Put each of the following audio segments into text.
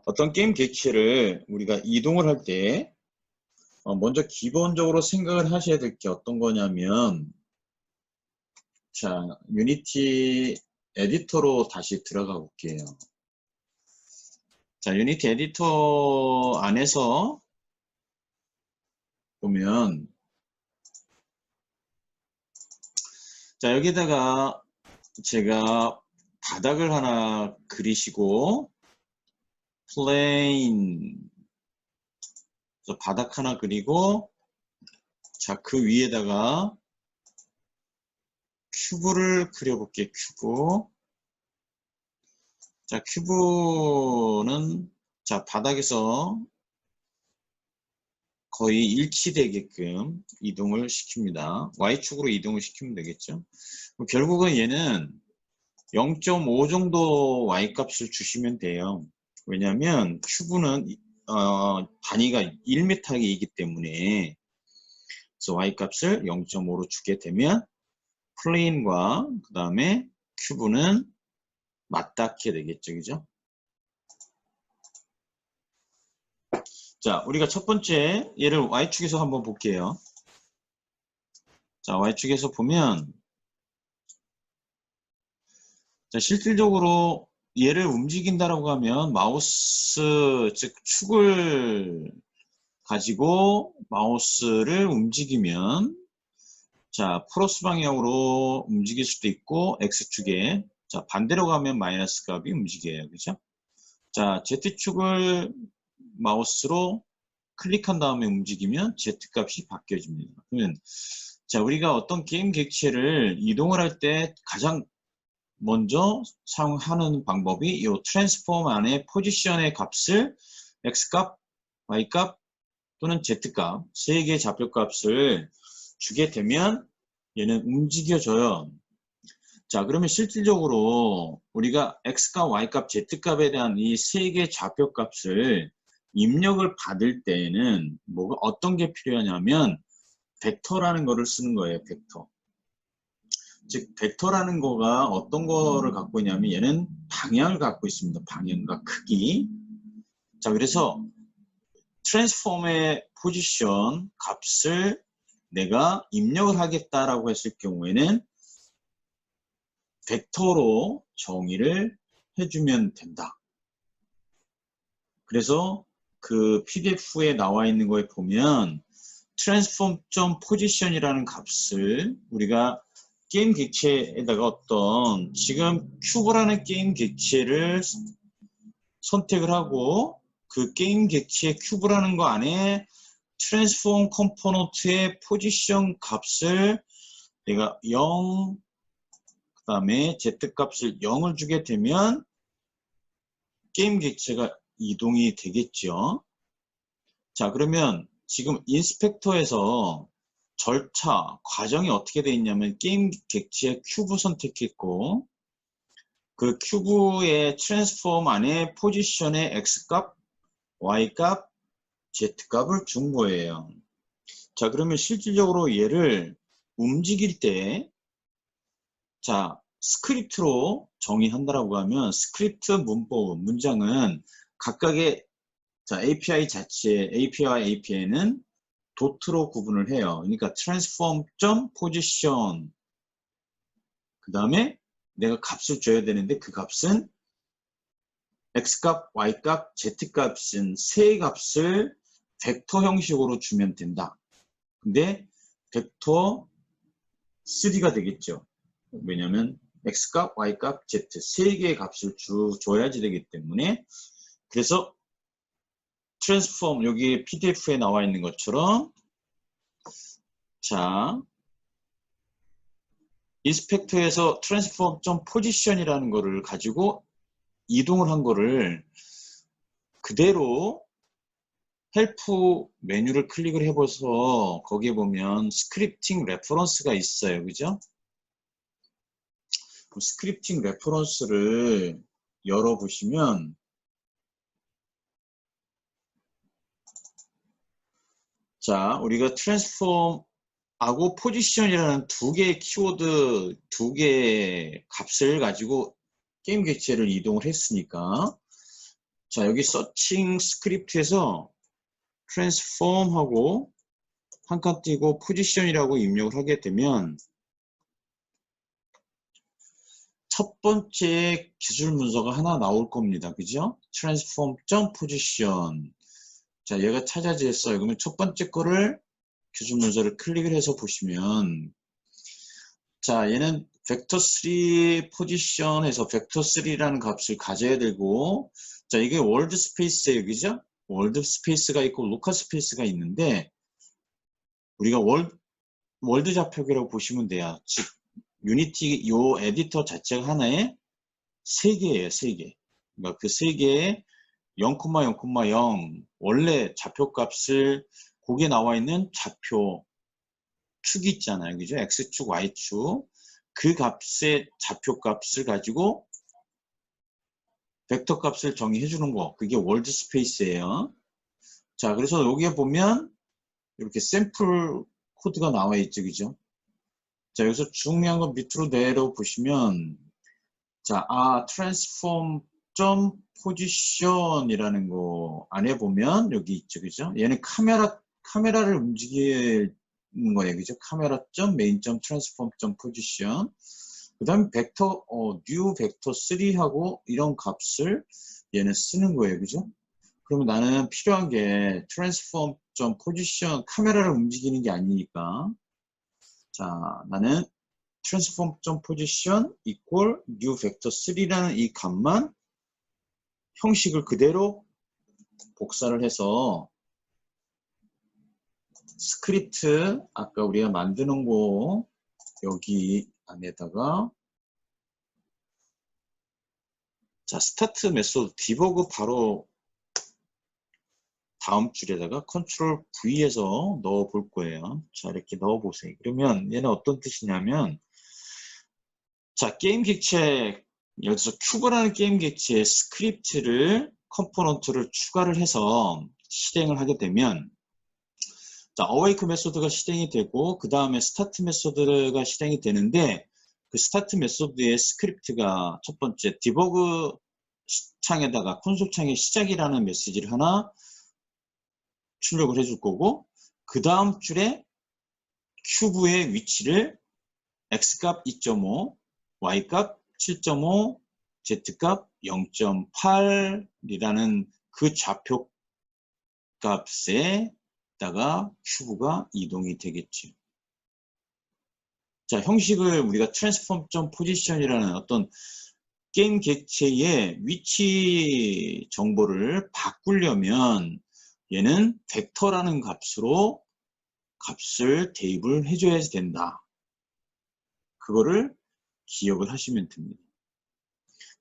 어떤 게임 객체를 우리가 이동을 할 때 먼저 기본적으로 생각을 하셔야 될 게 어떤 거냐면, 자, 유니티 에디터로 다시 들어가 볼게요. 자, 유니티 에디터 안에서 보면, 자, 여기다가 제가 바닥을 하나 그리시고, 플레인, 바닥 하나 그리고, 자, 그 위에다가 큐브를 그려볼게요. 큐브. 자, 큐브는 자, 바닥에서 거의 일치되게끔 이동을 시킵니다. Y축으로 이동을 시키면 되겠죠. 결국은 얘는 0.5 정도 Y값을 주시면 돼요. 왜냐하면 큐브는 단위가 1m이기 때문에, 그래서 Y값을 0.5로 주게 되면 플레인과 그 다음에 큐브는 맞닿게 되겠죠. 그죠? 자, 우리가 첫 번째 얘를 Y축에서 한번 볼게요. 자, Y축에서 보면, 자, 실질적으로 얘를 움직인다라고 하면 마우스, 즉 축을 가지고 마우스를 움직이면, 자, 플러스 방향으로 움직일 수도 있고, X축에, 자, 반대로 가면 마이너스 값이 움직여요. 그죠? 자, Z축을 마우스로 클릭한 다음에 움직이면 Z값이 바뀌어집니다. 그러면, 자, 우리가 어떤 게임 객체를 이동을 할 때 가장 먼저 사용하는 방법이 이 트랜스폼 안에 포지션의 값을 X값, Y값 또는 Z값, 세 개의 좌표값을 주게 되면 얘는 움직여져요. 자, 그러면 실질적으로 우리가 X값, Y값, Z값에 대한 이 세 개의 좌표값을 입력을 받을 때에는 뭐가 어떤 게 필요하냐면 벡터라는 거를 쓰는 거예요. 벡터. 즉 벡터라는 거가 어떤 거를 갖고 있냐면 얘는 방향을 갖고 있습니다. 방향과 크기. 자, 그래서 트랜스폼의 포지션 값을 내가 입력을 하겠다라고 했을 경우에는 벡터로 정의를 해주면 된다. 그래서 그 PDF에 나와 있는 거에 보면 transform.position이라는 값을 우리가 게임 객체에다가 어떤 지금 큐브라는 게임 객체를 선택을 하고 그 게임 객체 큐브라는 거 안에 트랜스폼 컴포넌트의 포지션 값을 내가 0, 그 다음에 Z값을 0을 주게 되면 게임 객체가 이동이 되겠죠. 자, 그러면 지금 인스펙터에서 절차, 과정이 어떻게 되어 있냐면 게임 객체의 큐브 선택했고 그 큐브의 트랜스폼 안에 포지션의 X값, Y값, Z값을 준 거예요. 자, 그러면 실질적으로 얘를 움직일 때, 자, 스크립트로 정의한다라고 하면 스크립트 문법, 문장은 각각의 자, API 자체, API와 API는 도트로 구분을 해요. 그러니까 transform.position 그 다음에 내가 값을 줘야 되는데 그 값은 X값, Y값, Z값은 세 값을 벡터 형식으로 주면 된다. 근데 벡터 3가 되겠죠. 왜냐하면 X값, Y값, Z 세 개의 값을 줘야지 되기 때문에 그래서 트랜스폼 여기 PDF에 나와 있는 것처럼 자 인스펙터에서 transform.position이라는 거를 가지고 이동을 한 거를 그대로 헬프 메뉴를 클릭을 해봐서 거기에 보면 스크립팅 레퍼런스가 있어요. 그죠? 그 스크립팅 레퍼런스를 열어보시면 자 우리가 트랜스폼하고 포지션이라는 두 개의 키워드, 두 개의 값을 가지고 게임 객체를 이동을 했으니까 자, 여기 서칭 스크립트에서 transform하고 한 칸 띄고 포지션이라고 입력을 하게 되면 첫 번째 기술 문서가 하나 나올 겁니다. 그죠? transform.position. 자, 얘가 찾아지겠어요. 그러면 첫 번째 거를 기술 문서를 클릭을 해서 보시면, 자, 얘는 vector3 포지션에서 vector3라는 값을 가져야 되고, 자, 이게 월드 스페이스예요. 그죠? 월드 스페이스가 있고 로컬 스페이스가 있는데, 우리가 월드 좌표기라고 보시면 돼요. 즉, 유니티 요 에디터 자체가 하나에 3개예요. 3개. 그러니까 그 3개에 0,0,0 원래 좌표값을 거기에 나와 있는 좌표 축이 있잖아요. 그죠? X축, Y축. 그 값의 좌표값을 가지고 벡터 값을 정의해 주는 거. 그게 월드 스페이스예요. 자, 그래서 여기에 보면 이렇게 샘플 코드가 나와 있죠. 그죠? 자, 여기서 중요한 건 밑으로 내려 보시면, 자, transform.position이라는 거 안에 보면 여기 있죠. 그죠? 얘는 카메라를 움직이는 거예요. 그죠? 카메라.main.transform.position. 그 다음에 벡터, new vector 3하고 이런 값을 얘는 쓰는 거예요. 그죠? 그러면 나는 필요한 게 transform.position, 카메라를 움직이는 게 아니니까. 자, 나는 transform.position equal new vector 3라는 이 값만 형식을 그대로 복사를 해서 스크립트 아까 우리가 만드는 거 여기 안에다가 자 스타트 메소드 디버그 바로 다음 줄에다가 컨트롤 V에서 넣어 볼 거예요. 자 이렇게 넣어 보세요. 그러면 얘는 어떤 뜻이냐면 자 게임 객체 여기서 큐브라는 게임 객체의 스크립트를 컴포넌트를 추가를 해서 실행을 하게 되면 자 어웨이크 메소드가 실행이 되고 그 다음에 스타트 메소드가 실행이 되는데 그 스타트 메소드의 스크립트가 첫 번째 디버그 창에다가 콘솔 창에 시작이라는 메시지를 하나 출력을 해줄 거고 그 다음 줄에 큐브의 위치를 x값 2.5 y값 7.5 z값 0.8이라는 그 좌표 값에다가 큐브가 이동이 되겠죠. 자, 형식을 우리가 transform.position이라는 어떤 게임 객체의 위치 정보를 바꾸려면 얘는 벡터라는 값으로 값을 대입을 해줘야 된다. 그거를 기억을 하시면 됩니다.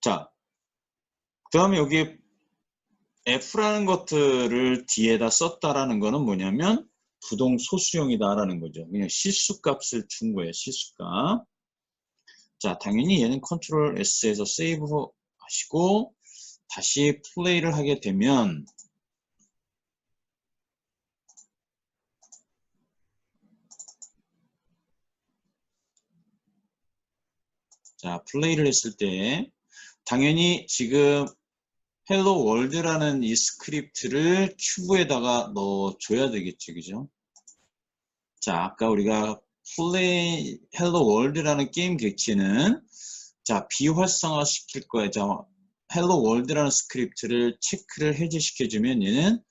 자, 그 다음에 여기 F라는 것들을 뒤에다 썼다라는 거는 뭐냐면 부동 소수형이다라는 거죠. 그냥 실수값을 준 거예요. 실수값. 자, 당연히 얘는 컨트롤 S에서 세이브 하시고 다시 플레이를 하게 되면 자, 플레이를 했을 때 당연히 지금 헬로 월드라는 이 스크립트를 큐브에다가 넣어줘야 되겠죠. 그죠? 자, 아까 우리가 플레이 헬로 월드라는 게임 객체는 자, 비활성화 시킬 거예요. 자, 헬로 월드라는 스크립트를 체크를 해제시켜주면 얘는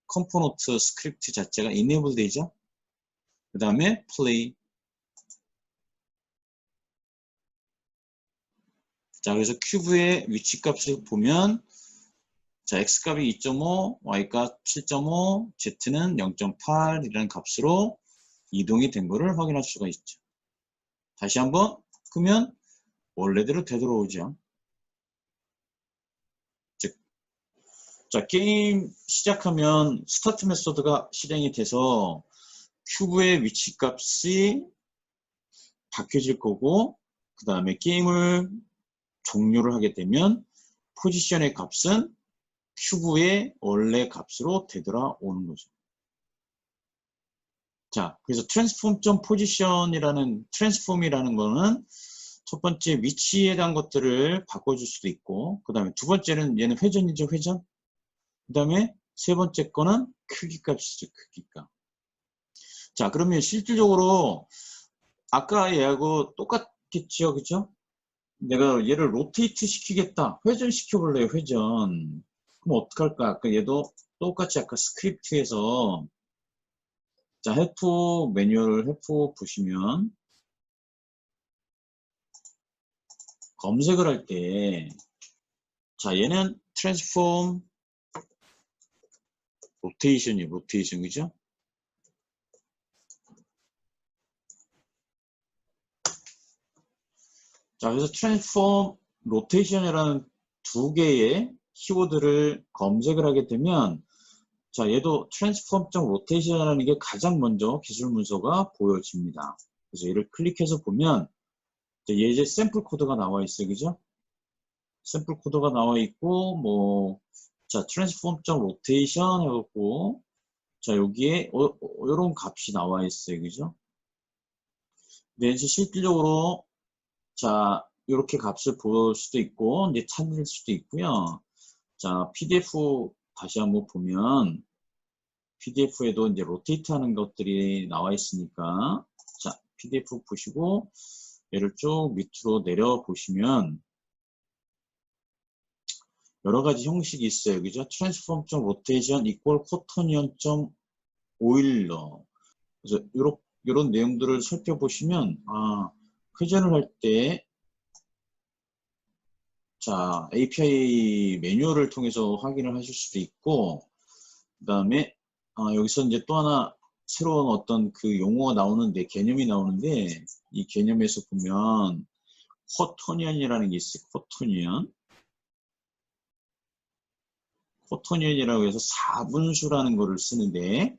컴포넌트 스크립트 자체가 enable 되죠. 그 다음에 플레이. 자, 그래서 큐브의 위치 값을 보면 자, x값이 2.5, y값 7.5, z는 0.8이라는 값으로 이동이 된 것을 확인할 수가 있죠. 다시 한번 끄면 원래대로 되돌아오죠. 즉, 자, 게임 시작하면 스타트 메소드가 실행이 돼서 큐브의 위치 값이 바뀌어질 거고 그 다음에 게임을 종료를 하게 되면 포지션의 값은 큐브의 원래 값으로 되돌아오는 거죠. 자, 그래서 transform.position이라는 transform이라는 거는 첫 번째 위치에 대한 것들을 바꿔줄 수도 있고, 그 다음에 두 번째는 얘는 회전이죠, 회전. 그 다음에 세 번째 거는 크기값이죠, 크기값. 자, 그러면 실질적으로 아까 얘하고 똑같겠죠, 그죠? 내가 얘를 로테이트 시키겠다. 회전 시켜볼래요, 회전. 그럼 어떡할까? 아까 얘도 똑같이 아까 스크립트에서 자, 헬프 매뉴얼 헬프 보시면 검색을 할 때 자, 얘는 트랜스폼 로테이션이 로테이션, 그죠? 자, 그래서 트랜스폼 로테이션이라는 두 개의 키워드를 검색을 하게 되면 자, 얘도 transform.rotation이라는 게 가장 먼저 기술 문서가 보여집니다. 그래서 얘를 클릭해서 보면 얘 이제 샘플 코드가 나와 있어요. 그죠? 샘플 코드가 나와 있고 뭐 자, transform.rotation 해갖고 자, 여기에 이런 값이 나와 있어요. 그죠? 근데 이제 실질적으로 자, 이렇게 값을 볼 수도 있고 이제 찾을 수도 있고요. 자, PDF 다시 한번 보면 PDF에도 이제 로테이트 하는 것들이 나와 있으니까 자, PDF 보시고 얘를 쭉 밑으로 내려 보시면 여러 가지 형식이 있어요. 그죠? transform.rotation equal quaternion.oiler 그래서 이런 내용들을 살펴보시면 아, 회전을 할 때 자, API 매뉴얼을 통해서 확인을 하실 수도 있고 그 다음에 여기서 이제 또 하나 새로운 어떤 그 용어가 나오는데 개념이 나오는데 이 개념에서 보면 코토니언이라는 게 있어요. 코토니언이라고 해서 4분수라는 거를 쓰는데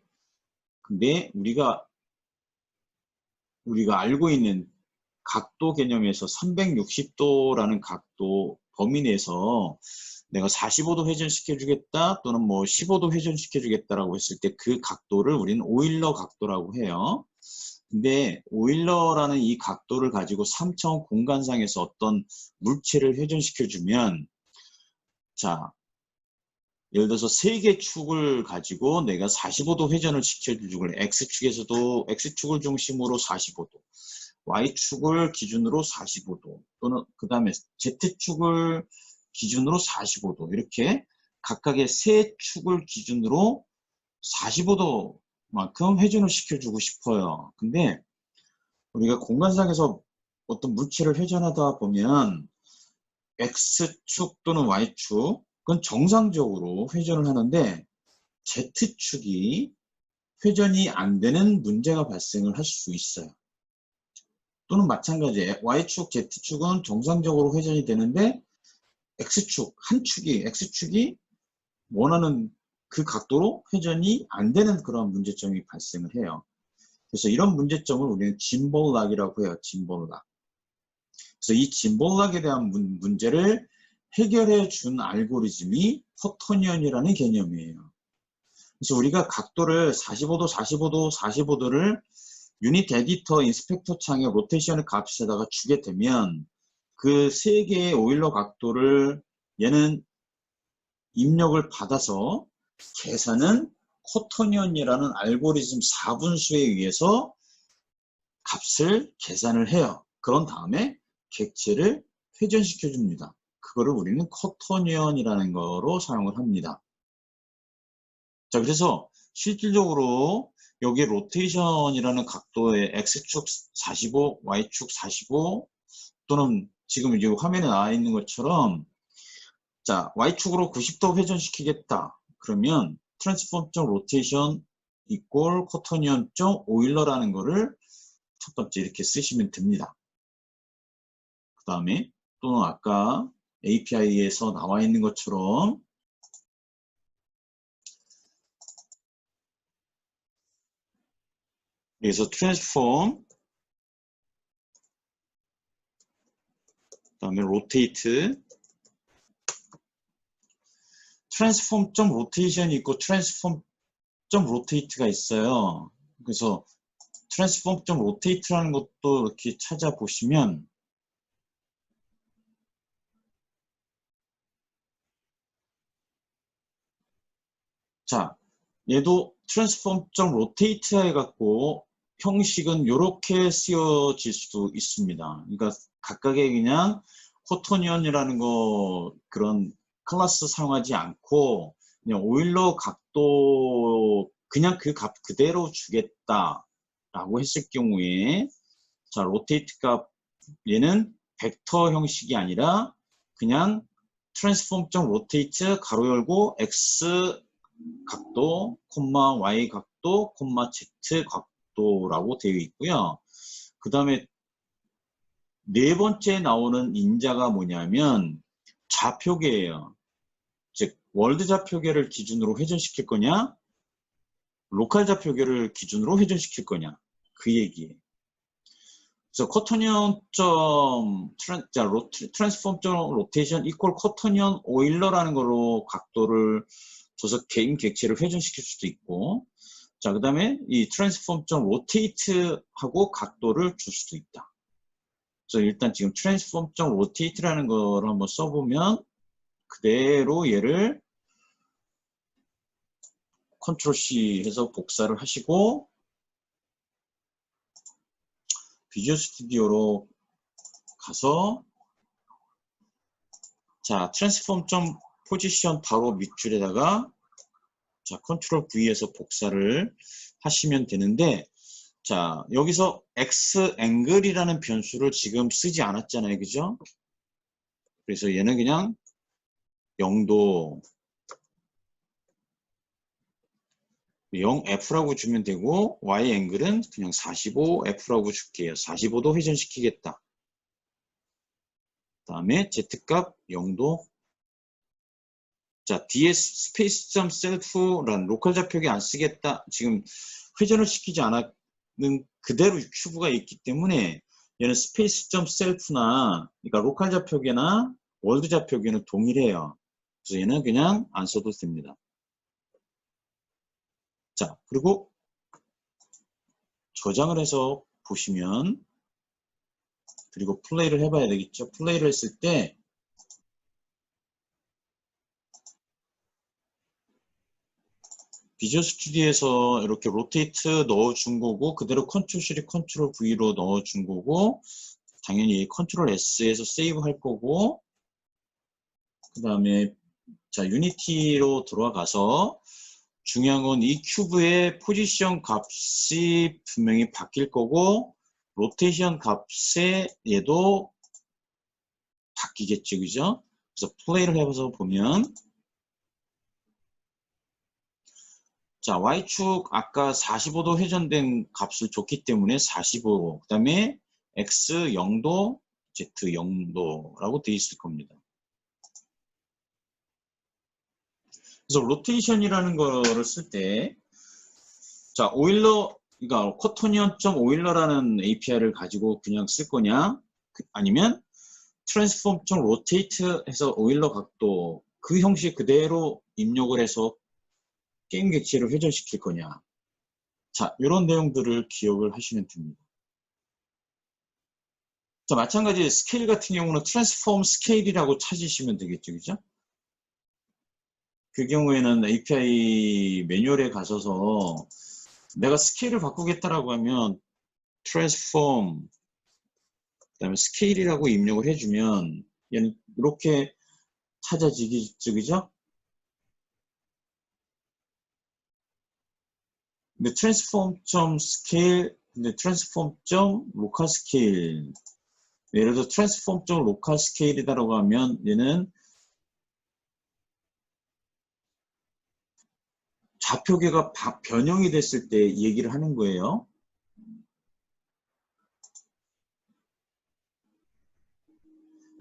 근데 우리가 알고 있는 각도 개념에서 360도라는 각도 범위 내에서 내가 45도 회전시켜 주겠다 또는 뭐 15도 회전시켜 주겠다라고 했을 때 그 각도를 우리는 오일러 각도라고 해요. 근데 오일러라는 이 각도를 가지고 3차원 공간상에서 어떤 물체를 회전시켜 주면 자, 예를 들어서 세 개 축을 가지고 내가 45도 회전을 시켜주고 X축에서도 X축을 중심으로 45도 Y축을 기준으로 45도 또는 그 다음에 Z축을 기준으로 45도 이렇게 각각의 세 축을 기준으로 45도만큼 회전을 시켜주고 싶어요. 근데 우리가 공간상에서 어떤 물체를 회전하다 보면 X축 또는 Y축은 정상적으로 회전을 하는데 Z축이 회전이 안 되는 문제가 발생을 할 수 있어요. 또는 마찬가지예요. Y축, Z축은 정상적으로 회전이 되는데 X축, X축이 원하는 그 각도로 회전이 안 되는 그런 문제점이 발생을 해요. 그래서 이런 문제점을 우리는 짐볼락이라고 해요. 짐볼락. 그래서 이 짐볼락에 대한 문제를 해결해 준 알고리즘이 코토니언이라는 개념이에요. 그래서 우리가 각도를 45도, 45도, 45도를 유닛 에디터 인스펙터 창에 로테이션의 값에다가 주게 되면 그 세 개의 오일러 각도를 얘는 입력을 받아서 계산은 코토니언이라는 알고리즘 4분수에 의해서 값을 계산을 해요. 그런 다음에 객체를 회전시켜 줍니다. 그거를 우리는 코토니언이라는 거로 사용을 합니다. 자, 그래서 실질적으로 여기 로테이션이라는 각도의 X축 45, Y축 45 또는 지금 이제 화면에 나와 있는 것처럼 자, Y축으로 90도 회전시키겠다. 그러면 transform.rotation equal quaternion.oiler라는 거를 첫 번째 이렇게 쓰시면 됩니다. 그 다음에 또는 아까 API에서 나와 있는 것처럼 여기서 transform 그 다음에 rotate transform.rotation이 있고 transform.rotate가 있어요. 그래서 transform.rotate라는 것도 이렇게 찾아보시면 자, 얘도 트랜스폼.로테이트 해갖고 형식은 이렇게 쓰여질 수도 있습니다. 그러니까 각각의 그냥 코토니언이라는 거 그런 클래스 사용하지 않고 그냥 오일러 각도 그냥 그 값 그대로 주겠다라고 했을 경우에 자, 로테이트 값 얘는 벡터 형식이 아니라 그냥 트랜스폼.로테이트 가로 열고 x 각도, 콤마 y 각도, 콤마 z 각도라고 되어 있고요. 그 다음에 네 번째 나오는 인자가 뭐냐면 좌표계예요. 즉 월드 좌표계를 기준으로 회전시킬 거냐, 로컬 좌표계를 기준으로 회전시킬 거냐, 그 얘기예요. 그래서 코토니언 트랜스폼 로테이션 이퀄 코토니언 오일러라는 걸로 각도를 줘서 개인 객체를 회전시킬 수도 있고, 자, 그 다음에 이 트랜스폼 로테이트하고 각도를 줄 수도 있다. 그래서 일단 지금 트랜스폼 로테이트라는 걸 한번 써보면 그대로 얘를 컨트롤 C 해서 복사를 하시고 비주얼 스튜디오로 가서 자, 트랜스폼 포지션 바로 밑줄에다가 자, 컨트롤 V에서 복사를 하시면 되는데 자, 여기서 X 앵글이라는 변수를 지금 쓰지 않았잖아요. 그죠? 그래서 얘는 그냥 0도 0F라고 주면 되고 Y 앵글은 그냥 45F라고 줄게요. 45도 회전시키겠다. 그 다음에 Z값 0도 자, 뒤에 space.self라는 로컬 좌표기 안 쓰겠다. 지금 회전을 시키지 않는 그대로 큐브가 있기 때문에 얘는 space.self나 그러니까 로컬 좌표기나 월드 좌표기는 동일해요. 그래서 얘는 그냥 안 써도 됩니다. 자, 그리고 저장을 해서 보시면 그리고 플레이를 해봐야 되겠죠. 플레이를 했을 때 비주얼 스튜디오에서 이렇게 로테이트 넣어준 거고 그대로 컨트롤 C, 컨트롤 V로 넣어준 거고 당연히 컨트롤 S에서 세이브 할 거고 그 다음에 자 유니티로 들어가서 중요한 건 이 큐브의 포지션 값이 분명히 바뀔 거고 로테이션 값에 얘도 바뀌겠죠. 그죠? 그래서 플레이를 해서 보면 자, Y축 아까 45도 회전된 값을 줬기 때문에 45, 그 다음에 X 0도, Z 0도라고 되어 있을 겁니다. 그래서 로테이션이라는 거를 쓸 때, 자, 오일러, 그러니까 코토니언.오일러라는 API를 가지고 그냥 쓸 거냐, 아니면 트랜스폼.로테이트 해서 오일러 각도 그 형식 그대로 입력을 해서 게임 객체를 회전시킬 거냐. 자, 이런 내용들을 기억을 하시면 됩니다. 자, 마찬가지 스케일 같은 경우는 트랜스폼 스케일이라고 찾으시면 되겠죠. 그죠? 그 경우에는 API 매뉴얼에 가셔서 내가 스케일을 바꾸겠다라고 하면 트랜스폼 그다음에 스케일이라고 입력을 해주면 얘는 이렇게 찾아지겠죠. 그죠? 근데 트랜스폼.스케일 근데 트랜스폼.로컬 스케일 예를 들어 트랜스폼.로컬 스케일이다라고 하면 얘는 좌표계가 변형이 됐을 때 얘기를 하는 거예요.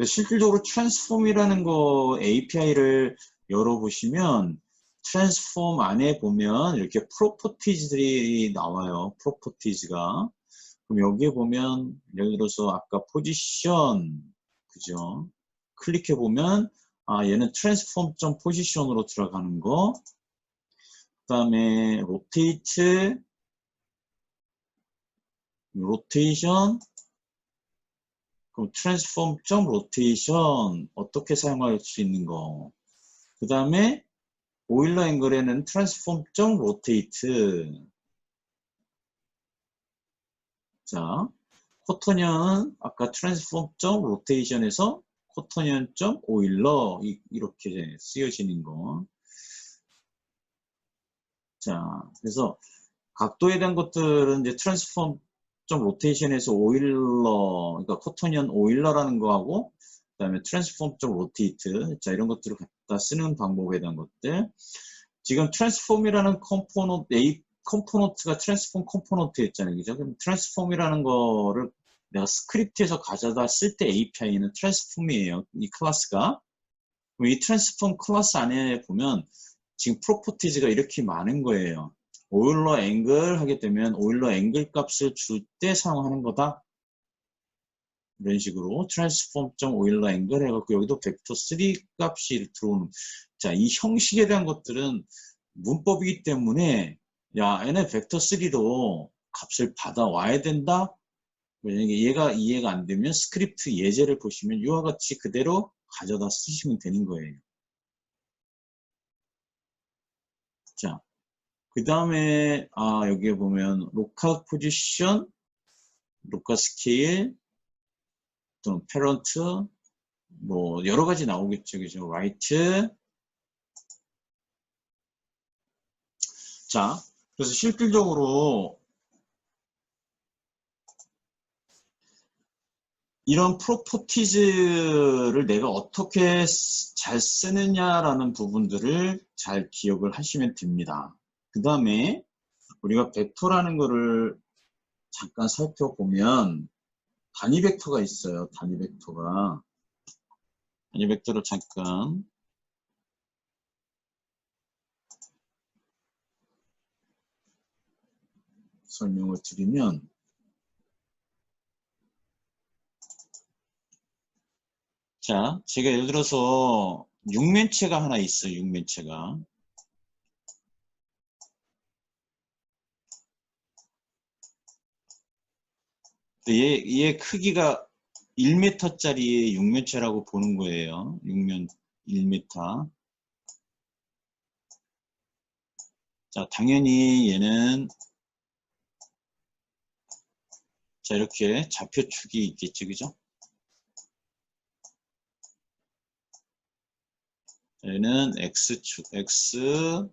실질적으로 트랜스폼이라는 거 API를 열어보시면 트랜스폼 안에 보면 이렇게 프로퍼티즈들이 나와요. 프로퍼티즈가. 그럼 여기에 보면 예를 들어서 아까 포지션 그죠? 클릭해 보면 아 얘는 트랜스폼 포지션으로 들어가는 거. 그다음에 로테이트 로테이션 그럼 트랜스폼.로테이션 어떻게 사용할 수 있는 거. 그 다음에 오일러 앵글에는 트랜스폼 로테이트. 자, 코터니언은 아까 트랜스폼 로테이션에서 코터니언 오일러 이렇게 쓰여지는 거. 자, 그래서 각도에 대한 것들은 이제 트랜스폼 로테이션에서 오일러, 그러니까 코터니언 오일러라는 거하고, 그 다음에 트랜스폼 로테이트, 자, 이런 것들을 갖다 쓰는 방법에 대한 것들. 지금 트랜스폼이라는 컴포넌트가 트랜스폼 컴포넌트였잖아요. 그죠? 그럼 트랜스폼이라는 거를 내가 스크립트에서 가져다 쓸 때 API는 트랜스폼이에요. 이 클래스가. 그럼 이 트랜스폼 클래스 안에 보면 지금 프로퍼티즈가 이렇게 많은 거예요. 오일러 앵글 하게 되면 오일러 앵글 값을 줄 때 사용하는 거다. 이런 식으로 트랜스폼 오일러 앵글 해갖고 여기도 벡터 3 값이 들어오는. 자, 이 형식에 대한 것들은 문법이기 때문에 야, 얘네 벡터 3도 값을 받아와야 된다. 만약에 얘가 이해가 안 되면 스크립트 예제를 보시면 이와 같이 그대로 가져다 쓰시면 되는 거예요. 자, 그 다음에 여기에 보면 로컬 포지션, 로컬 스케일, 또는 패런트, 뭐 여러 가지 나오겠죠, 그죠? 라이트. 자, 그래서 실질적으로 이런 프로퍼티즈를 내가 어떻게 잘 쓰느냐라는 부분들을 잘 기억을 하시면 됩니다. 그 다음에 우리가 벡터라는 거를 잠깐 살펴보면 단위 벡터가 있어요. 단위 벡터가. 단위 벡터를 잠깐 설명을 드리면 자, 제가 예를 들어서 육면체가 하나 있어요. 육면체가. 얘 크기가 1m짜리 육면체라고 보는 거예요. 육면 1m. 자, 당연히 얘는 자, 이렇게 좌표축이 있겠죠. 그죠? 얘는 X축, X.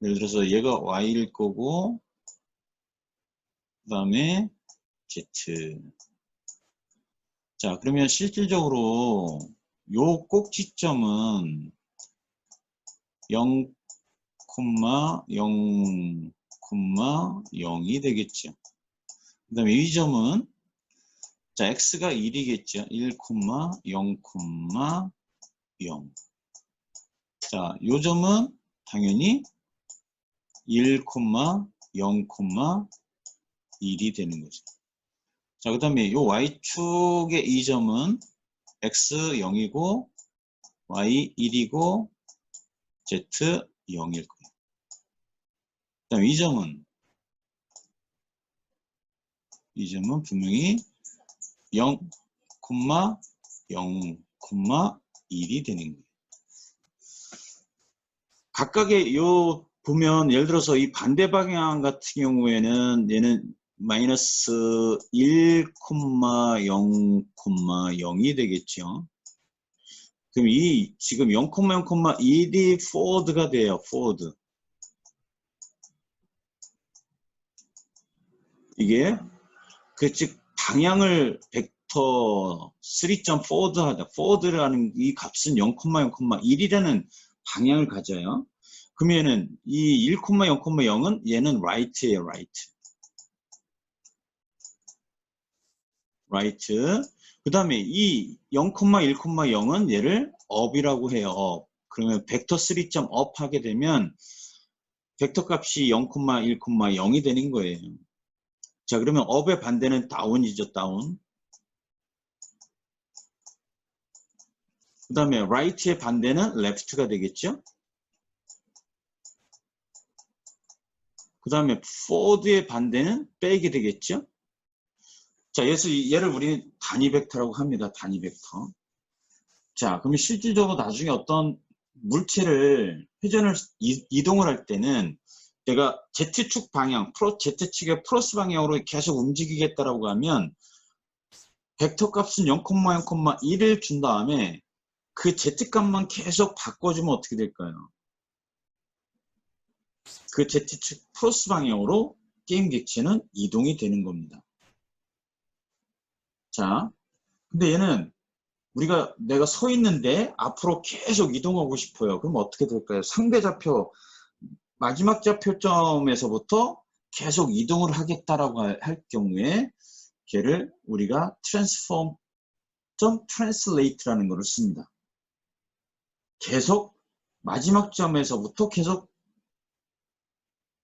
예를 들어서 얘가 Y일 거고, 그 다음에 Z. 자, 그러면 실질적으로 요 꼭지점은 0, 0, 0이 되겠죠. 그 다음에 이 점은 자, X가 1이겠죠. 1, 0, 0. 자, 요 점은 당연히 1, 0, 1이 되는 거죠. 자, 그 다음에 요 Y축의 이 점은 X 0이고, Y 1이고, Z 0일 거예요. 그 다음에 이 점은 분명히 0, 0, 1이 되는 거예요. 각각의 요 보면 예를 들어서 이 반대 방향 같은 경우에는 얘는 마이너스 1, 0, 0이 되겠죠. 그럼 이 지금 0, 0, 1이 포워드가 돼요. 포워드. 이게 즉 방향을 벡터 3.forward 하다. forward라는 이 값은 0, 0, 1이라는 방향을 가져요. 그러면은 이 1, 0, 0은 얘는 right예요. right. 그 다음에 이 0, 1, 0은 얘를 up이라고 해요. up. 그러면 벡터 3.up 하게 되면 벡터 값이 0, 1, 0이 되는 거예요. 자, 그러면 up의 반대는 down이죠. down. 그 다음에 right의 반대는 left가 되겠죠. 그 다음에 forward의 반대는 back이 되겠죠. 자, 얘를 우리는 단위 벡터라고 합니다. 단위 벡터. 자, 그러면 실질적으로 나중에 어떤 물체를 회전을 이동을 할 때는 내가 Z축 방향, Z축의 플러스 방향으로 계속 움직이겠다라고 하면 벡터 값은 0,0,1을 준 다음에 그 Z값만 계속 바꿔주면 어떻게 될까요? 그 Z축 플러스 방향으로 게임 객체는 이동이 되는 겁니다. 자, 근데 얘는 내가 서 있는데 앞으로 계속 이동하고 싶어요. 그럼 어떻게 될까요? 상대 좌표, 마지막 좌표점에서부터 계속 이동을 하겠다라고 할 경우에 걔를 우리가 transform.translate라는 것을 씁니다. 계속 마지막 점에서부터 계속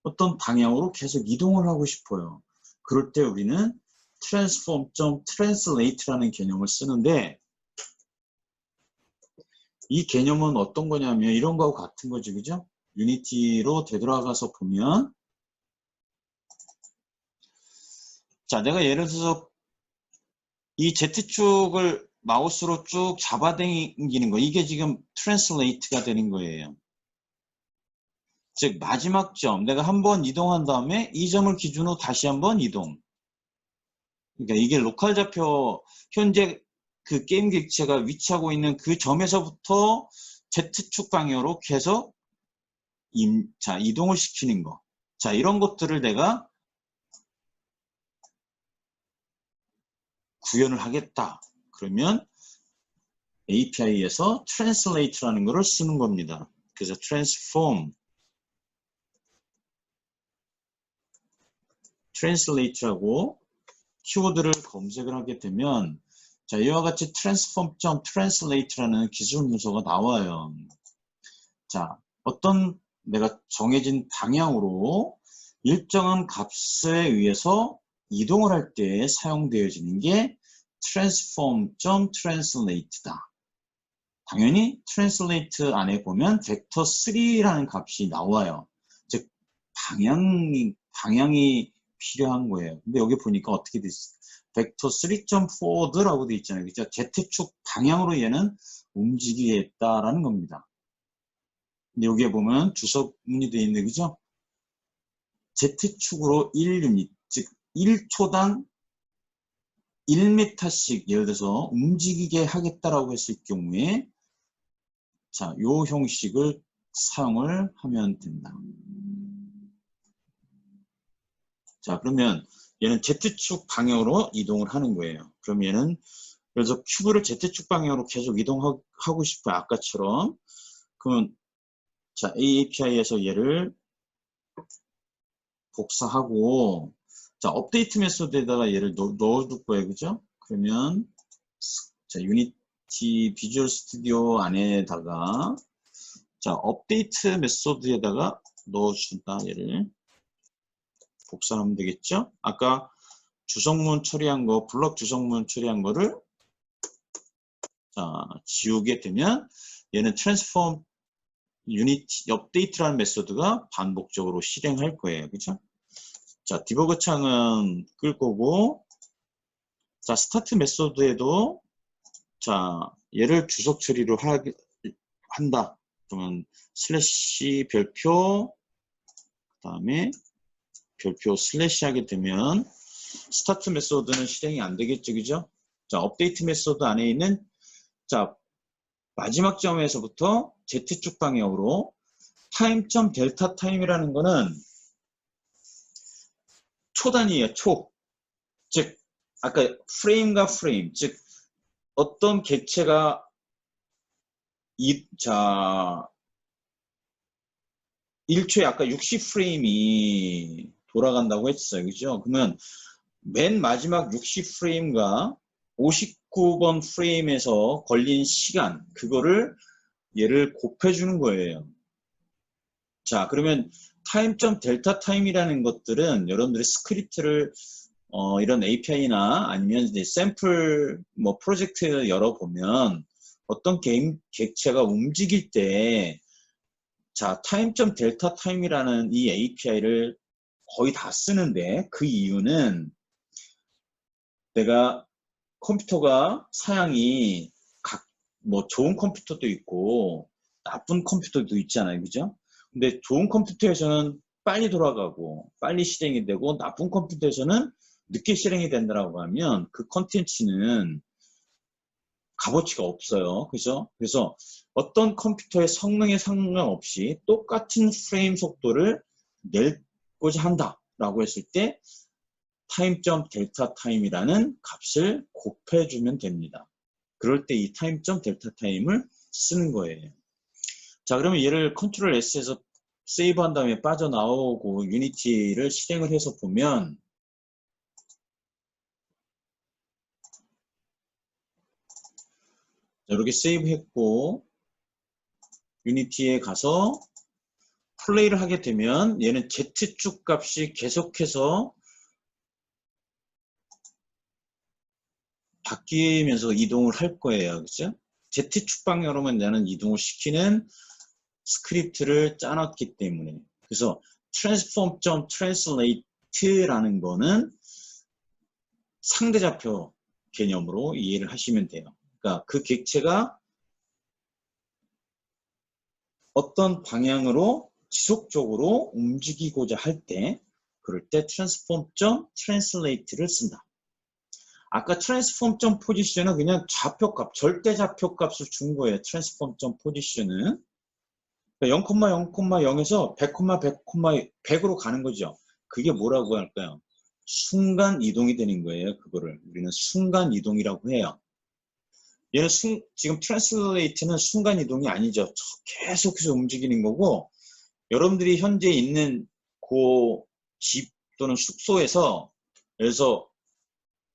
어떤 방향으로 계속 이동을 하고 싶어요. 그럴 때 우리는 transform.translate라는 개념을 쓰는데 이 개념은 어떤 거냐면 이런 거하고 같은 거죠. 그죠? 유니티로 되돌아가서 보면 자, 내가 예를 들어서 이 Z축을 마우스로 쭉 잡아당기는 거 이게 지금 translate가 되는 거예요. 즉 마지막 점 내가 한번 이동한 다음에 이 점을 기준으로 다시 한번 이동. 그러니까 이게 로컬 좌표 현재 그 게임 객체가 위치하고 있는 그 점에서부터 Z축 방향으로 계속 이동을 시키는 거. 자, 이런 것들을 내가 구현을 하겠다. 그러면 API에서 translate라는 것을 쓰는 겁니다. 그래서 translate라고 키워드를 검색을 하게 되면 자, 이와 같이 transform.translate라는 기술 문서가 나와요. 자, 어떤 내가 정해진 방향으로 일정한 값에 의해서 이동을 할 때 사용되어지는 게 transform.translate다. 당연히 translate 안에 보면 vector3라는 값이 나와요. 즉 방향이 필요한 거예요. 근데 여기 보니까 어떻게 돼 있어요? vector 3.forward라고 돼 있잖아요. 그죠? Z축 방향으로 얘는 움직이겠다라는 겁니다. 근데 여기에 보면 주석문이 되어 있는데 그죠? Z축으로 1유닛, 즉 1초당 1m씩 예를 들어서 움직이게 하겠다라고 했을 경우에 자, 요 형식을 사용을 하면 된다. 자, 그러면 얘는 Z축 방향으로 이동을 하는 거예요. 그럼 얘는 그래서 큐브를 Z축 방향으로 계속 이동하고 싶어요. 아까처럼. 그러면 자, API에서 얘를 복사하고 자, 업데이트 메소드에다가 얘를 넣어둘 거예요. 그죠? 그러면 자, 유니티 비주얼 스튜디오 안에다가 자, 업데이트 메소드에다가 넣어준다. 얘를 복사하면 되겠죠? 아까 주석문 처리한 거, 블럭 주석문 처리한 거를 자, 지우게 되면 얘는 transform 유니티 업데이트라는 메소드가 반복적으로 실행할 거예요. 그죠? 자, 디버그 창은 끌 거고 자, 스타트 메소드에도 자, 얘를 주석 처리로 한다. 그러면 슬래시 별표 그다음에 별표 슬래시 하게 되면 스타트 메소드는 실행이 안 되겠죠. 그죠? 자, 업데이트 메소드 안에 있는 자, 마지막 점에서부터 Z축 방향으로 타임.델타 델타 타임이라는 거는 초 단위예요. 초. 즉 아까 프레임과 프레임, 즉 어떤 객체가 자 1초에 아까 60프레임이 돌아간다고 했어요. 그죠? 그러면 맨 마지막 60프레임과 59번 프레임에서 걸린 시간, 그거를 얘를 곱해주는 거예요. 자, 그러면 타임.델타 델타 타임이라는 것들은 여러분들이 스크립트를 이런 API나 아니면 이제 샘플 뭐 프로젝트 열어보면 어떤 게임 객체가 움직일 때 자, 타임.델타 델타 타임이라는 이 API를 거의 다 쓰는데 그 이유는 내가 컴퓨터가 사양이 뭐 좋은 컴퓨터도 있고 나쁜 컴퓨터도 있잖아요. 그죠? 근데 좋은 컴퓨터에서는 빨리 돌아가고 빨리 실행이 되고 나쁜 컴퓨터에서는 늦게 실행이 된다고 하면 그 컨텐츠는 값어치가 없어요. 그죠? 그래서 어떤 컴퓨터의 성능에 상관없이 똑같은 프레임 속도를 내고자 한다라고 했을 때 타임.델타 타임이라는 값을 곱해주면 됩니다. 그럴 때 이 타임.델타 타임을 쓰는 거예요. 자, 그러면 얘를 컨트롤 S에서 세이브한 다음에 빠져나오고 유니티를 실행을 해서 보면 이렇게 세이브했고 유니티에 가서 플레이를 하게 되면 얘는 Z축 값이 계속해서 바뀌면서 이동을 할 거예요. 그죠? Z축 방향으로만 나는 이동을 시키는 스크립트를 짜놨기 때문에. 그래서 transform.translate라는 거는 상대좌표 개념으로 이해를 하시면 돼요. 그러니까 그 객체가 어떤 방향으로 지속적으로 움직이고자 할 때 그럴 때 transform.translate를 쓴다. 아까 transform.position은 그냥 좌표값, 절대 좌표값을 준 거예요. transform.position은 0,0,0에서 100, 100, 100으로 가는 거죠. 그게 뭐라고 할까요? 순간 이동이 되는 거예요. 그거를 우리는 순간 이동이라고 해요. 얘는 지금 트랜슬레이트는 순간 이동이 아니죠. 계속해서 움직이는 거고 여러분들이 현재 있는 그 집 또는 숙소에서 그래서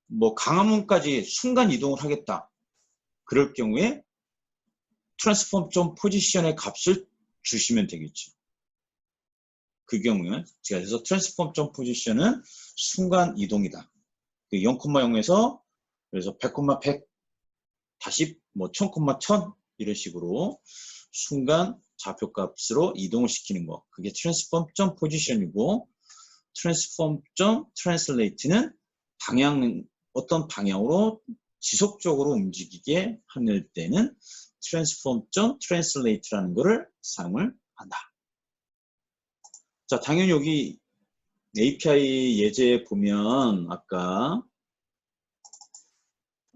뭐 강화문까지 순간 이동을 하겠다. 그럴 경우에 transform.position의 값을 주시면 되겠죠. 그 경우는 제가 그래서 transform.position은 순간 이동이다. 0,0에서 그래서 100, 100 다시 뭐 1000, 1000 이런 식으로 순간 좌표값으로 이동을 시키는 거. 그게 transform.position이고 transform.translate는 어떤 방향으로 지속적으로 움직이게 하는 때는 transform.translate라는 것을 사용을 한다. 자, 당연히 여기 API 예제에 보면 아까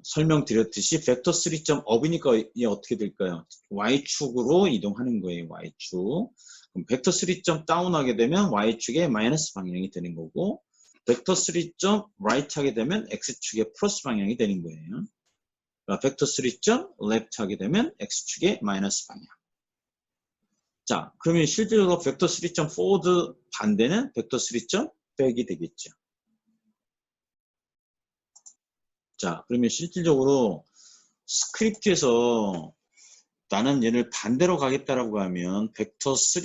설명드렸듯이 벡터 3.up이니까 이게 어떻게 될까요? Y축으로 이동하는 거예요. Y축. 그럼 벡터 3.down 하게 되면 Y축의 마이너스 방향이 되는 거고 벡터 3.right 하게 되면 X축의 플러스 방향이 되는 거예요. 그러니까 벡터 3.left 하게 되면 X축의 마이너스 방향. 자, 그러면 실제로 벡터 3.forward 반대는 벡터 3.back이 되겠죠. 자, 그러면 실질적으로 스크립트에서 나는 얘를 반대로 가겠다라고 하면 벡터 3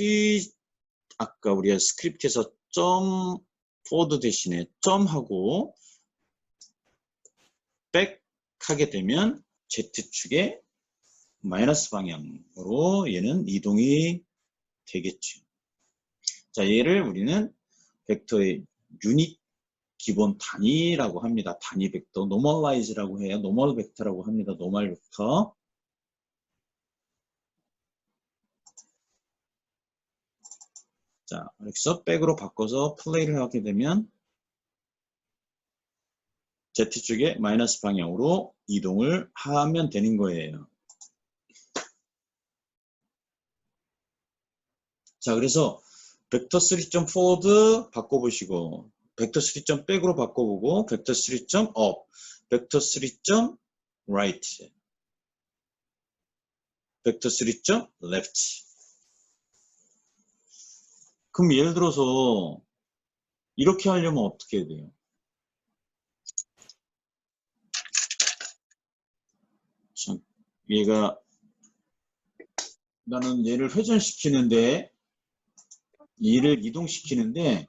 아까 우리가 스크립트에서 점 forward 대신에 점하고 back 하게 되면 Z축의 마이너스 방향으로 얘는 이동이 되겠죠. 자, 얘를 우리는 벡터의 유닛 기본 단위라고 합니다. 단위 벡터, normalize라고 해요. normal 벡터라고 합니다. normal 벡터. 자, 그래서 백으로 바꿔서 플레이를 하게 되면 Z축의 마이너스 방향으로 이동을 하면 되는 거예요. 자, 그래서 벡터 3.forward 바꿔보시고 벡터 3.back으로 바꿔보고 벡터 3.up, 벡터 3.right, 벡터 3.left. 그럼 예를 들어서 이렇게 하려면 어떻게 해야 돼요? 참, 얘가 나는 얘를 회전시키는데 얘를 이동시키는데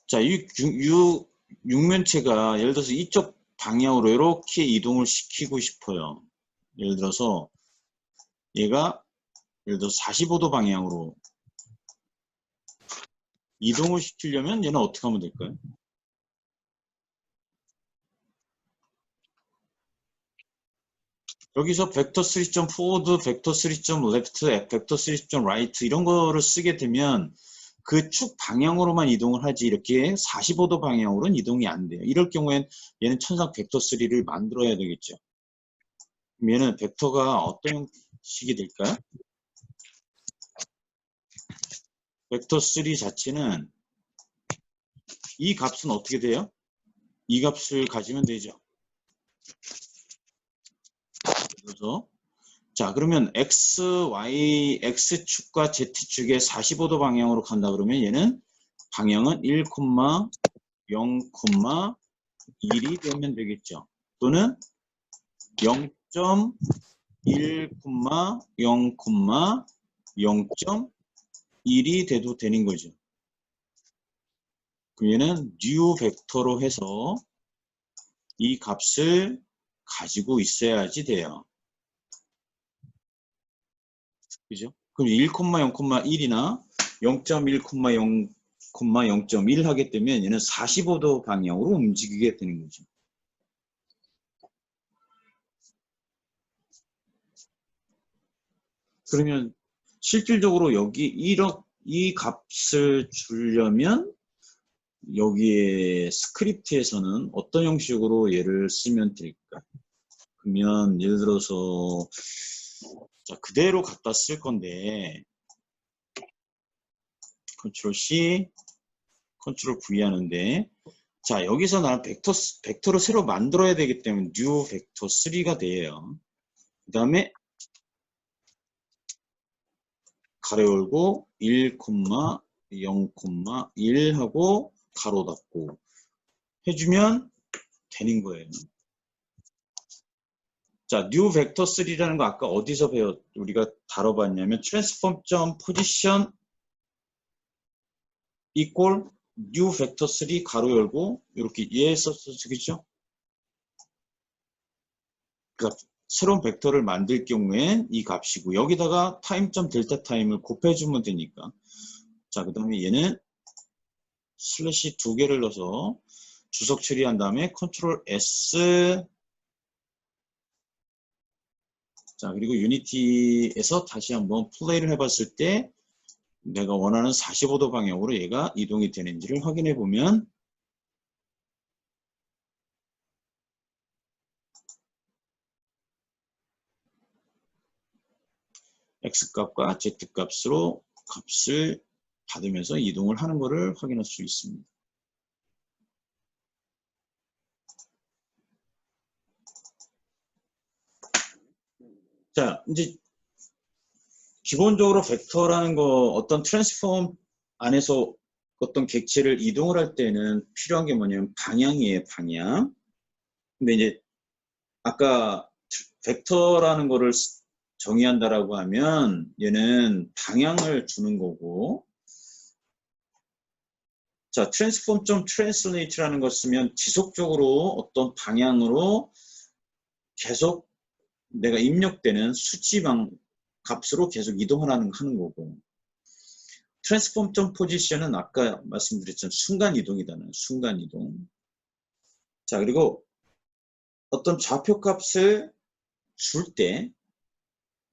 자, 이 육면체가 예를 들어서 이쪽 방향으로 이렇게 이동을 시키고 싶어요. 예를 들어서 얘가 예를 들어서 45도 방향으로 이동을 시키려면 얘는 어떻게 하면 될까요? 여기서 벡터 3.forward, 벡터 3.left, 벡터 3.right 이런 거를 쓰게 되면 그 축 방향으로만 이동을 하지 이렇게 45도 방향으로는 이동이 안 돼요. 이럴 경우엔 얘는 천상 벡터 3를 만들어야 되겠죠. 그럼 얘는 벡터가 어떤 형식이 될까요? 벡터 3 자체는 이 값은 어떻게 돼요? 이 값을 가지면 되죠. 그래서 자, 그러면 x, y, x축과 z축의 45도 방향으로 간다 그러면 얘는 방향은 1, 0, 1이 되면 되겠죠. 또는 0.1, 0, 0.1이 돼도 되는 거죠. 그럼 얘는 뉴 벡터로 해서 이 값을 가지고 있어야지 돼요. 그죠? 그럼 1, 0,1이나 0.1, 0, 0.1 하게 되면 얘는 45도 방향으로 움직이게 되는 거죠. 그러면 실질적으로 여기 이 값을 주려면 여기에 스크립트에서는 어떤 형식으로 얘를 쓰면 될까? 그러면 예를 들어서 자, 그대로 갖다 쓸 건데 컨트롤 C, 컨트롤 V 하는데 자, 여기서 나는 벡터를 새로 만들어야 되기 때문에 new 벡터 3가 돼요. 그 다음에 가로 열고 1, 0, 1 하고 가로 닫고 해주면 되는 거예요. 자, new 벡터 3라는 거 아까 어디서 우리가 다뤄봤냐면 transform.position equal new 벡터 3 가로 열고 이렇게 얘에서 쓰겠죠? 그러니까 새로운 벡터를 만들 경우에 이 값이고 여기다가 타임.델타 타임을 곱해주면 되니까 자, 그 다음에 얘는 슬래시 2개를 넣어서 주석 처리한 다음에 컨트롤 S 자, 그리고 유니티에서 다시 한번 플레이를 해봤을 때 내가 원하는 45도 방향으로 얘가 이동이 되는지를 확인해 보면 X값과 Z값으로 값을 받으면서 이동을 하는 것을 확인할 수 있습니다. 자, 이제 기본적으로 벡터라는 거 어떤 트랜스폼 안에서 어떤 객체를 이동을 할 때는 필요한 게 뭐냐면 방향이에요, 방향. 근데 이제 아까 벡터라는 거를 정의한다라고 하면 얘는 방향을 주는 거고 자, transform.translate라는 걸 쓰면 지속적으로 어떤 방향으로 계속 내가 입력되는 수치방 값으로 계속 이동하는 거고 transform.position은 아까 말씀드렸지만 순간이동이다는 순간이동. 자, 그리고 어떤 좌표값을 줄 때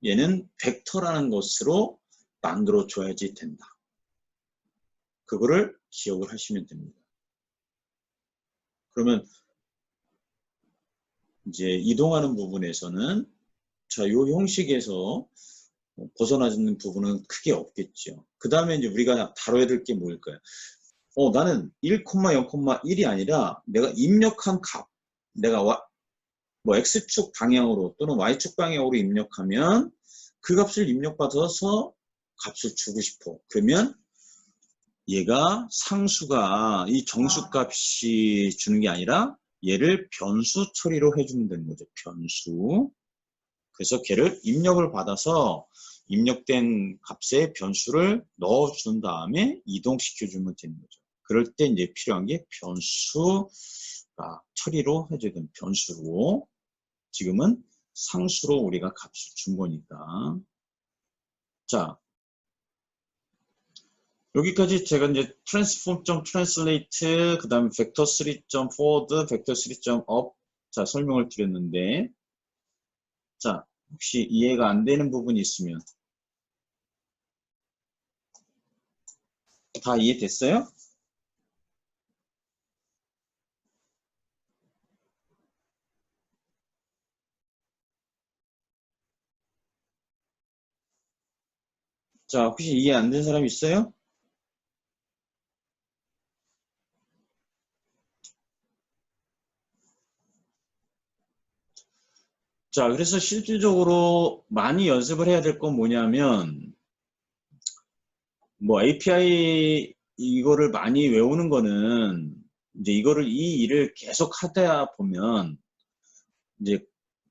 얘는 벡터라는 것으로 만들어 줘야지 된다. 그거를 기억을 하시면 됩니다. 그러면 이제 이동하는 부분에서는 자, 요 형식에서 벗어나는 부분은 크게 없겠죠. 그 다음에 이제 우리가 다뤄야 될 게 뭘까요? 나는 1, 0,1이 아니라 내가 입력한 값, 내가 뭐 X축 방향으로 또는 Y축 방향으로 입력하면 그 값을 입력받아서 값을 주고 싶어. 그러면 얘가 상수가 이 정수값이 주는 게 아니라 얘를 변수 처리로 해주면 되는 거죠. 변수. 그래서 걔를 입력을 받아서 입력된 값에 변수를 넣어준 다음에 이동시켜주면 되는 거죠. 그럴 때 이제 필요한 게 변수가 처리로 해줘야 되는 변수로 지금은 상수로 우리가 값을 준 거니까. 자, 여기까지 제가 이제 transform.translate 그 다음에 vector 3.forward, vector 3.up 자 설명을 드렸는데 자, 혹시 이해가 안 되는 부분이 있으면 다 이해됐어요? 자, 혹시 이해 안 된 사람 있어요? 자, 그래서 실질적으로 많이 연습을 해야 될 건 뭐냐면, 뭐 API 이거를 많이 외우는 거는 이제 이거를 이 일을 계속 하다 보면 이제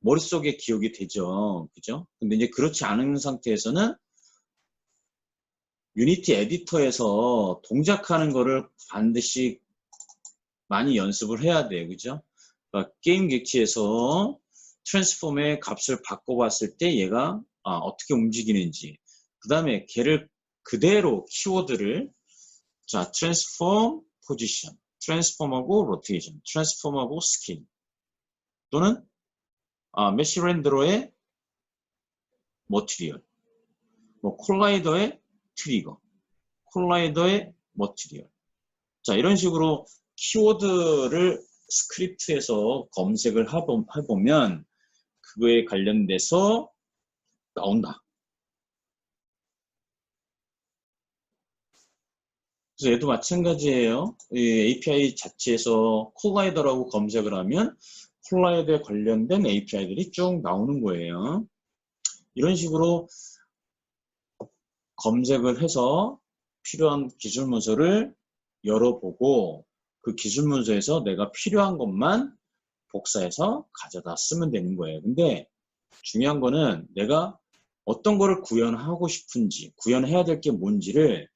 머릿속에 기억이 되죠. 그죠? 근데 이제 그렇지 않은 상태에서는 유니티 에디터에서 동작하는 거를 반드시 많이 연습을 해야 돼요. 그죠? 그러니까 게임 객체에서 트랜스폼의 값을 바꿔봤을 때 얘가 어떻게 움직이는지, 그 다음에 걔를 그대로 키워드를 자 트랜스폼 포지션, 트랜스폼하고 로테이션, 트랜스폼하고 스킨 또는 메시 렌더러의 머티리얼, 뭐 콜라이더의 트리거, 콜라이더의 머티리얼. 자, 이런 식으로 키워드를 스크립트에서 검색을 해보면 그거에 관련돼서 나온다. 그래서 얘도 마찬가지예요. 이 API 자체에서 콜라이더라고 검색을 하면 콜라이더에 관련된 API들이 쭉 나오는 거예요. 이런 식으로 검색을 해서 필요한 기술 문서를 열어보고 그 기술 문서에서 내가 필요한 것만 복사해서 가져다 쓰면 되는 거예요. 근데 중요한 거는 내가 어떤 거를 구현하고 싶은지, 구현해야 될 게 뭔지를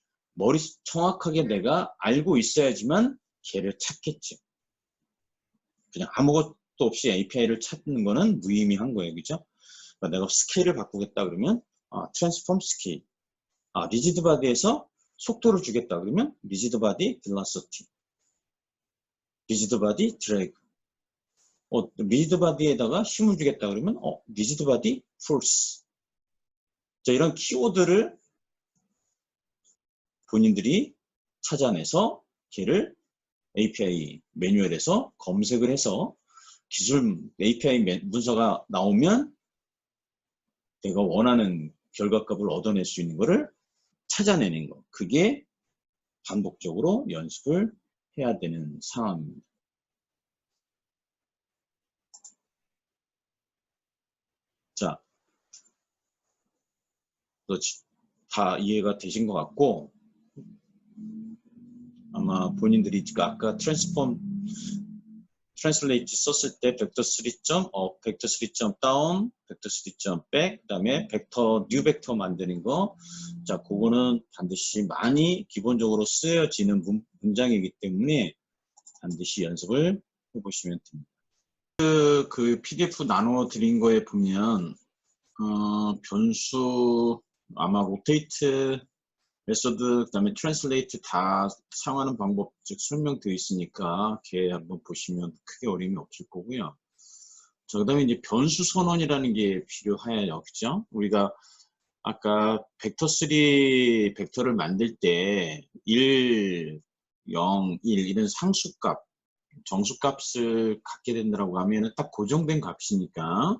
정확하게 내가 알고 있어야지만 걔를 찾겠지. 그냥 아무것도 없이 API를 찾는 거는 무의미한 거예요. 그죠? 그러니까 내가 스케일을 바꾸겠다 그러면 트랜스폼 스케일. 리지드 바디에서 속도를 주겠다 그러면 리지드 바디 벨로시티, 리지드 바디 드래그. 리지드 바디에다가 힘을 주겠다 그러면 리지드 바디 포스. 자, 이런 키워드를 본인들이 찾아내서 걔를 API 매뉴얼에서 검색을 해서 기술 API 문서가 나오면 내가 원하는 결과값을 얻어낼 수 있는 거를 찾아내는 거. 그게 반복적으로 연습을 해야 되는 상황입니다. 자, 다 이해가 되신 것 같고 아마 본인들이 아까 트랜슬레이트 썼을 때 벡터 3.up, 벡터 3.down, 벡터 3.back, 그 다음에 뉴 벡터 만드는 거. 자, 그거는 반드시 많이 기본적으로 쓰여지는 문장이기 때문에 반드시 연습을 해보시면 됩니다. 그 PDF 나눠 드린 거에 보면 변수 아마 로테이트 메소드, 그 다음에 트랜슬레이트 다 사용하는 방법 즉 설명되어 있으니까 걔 한번 보시면 크게 어려움이 없을 거고요. 자, 그 다음에 이제 변수 선언이라는 게 필요해요. 그죠? 우리가 아까 벡터3 벡터를 만들 때 1, 0, 1 이런 상수값, 정수값을 갖게 된다고 하면 딱 고정된 값이니까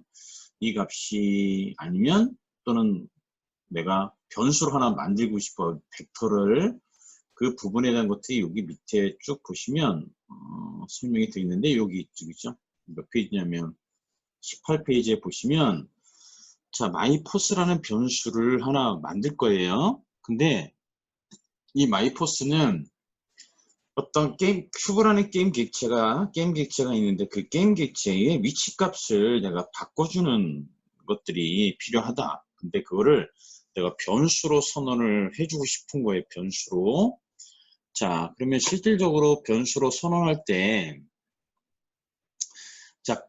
이 값이 아니면 또는 내가 변수를 하나 만들고 싶어 벡터를 그 부분에 대한 것들이 여기 밑에 쭉 보시면 설명이 되어 있는데 여기 있죠. 몇 페이지냐면 18페이지에 보시면 자 마이포스라는 변수를 하나 만들 거예요. 근데 이 마이포스는 어떤 큐브라는 게임 객체가 있는데 그 게임 객체의 위치값을 내가 바꿔주는 것들이 필요하다. 근데 그거를 내가 변수로 선언을 해주고 싶은 거예요. 변수로. 자, 그러면 실질적으로 변수로 선언할 때, 자,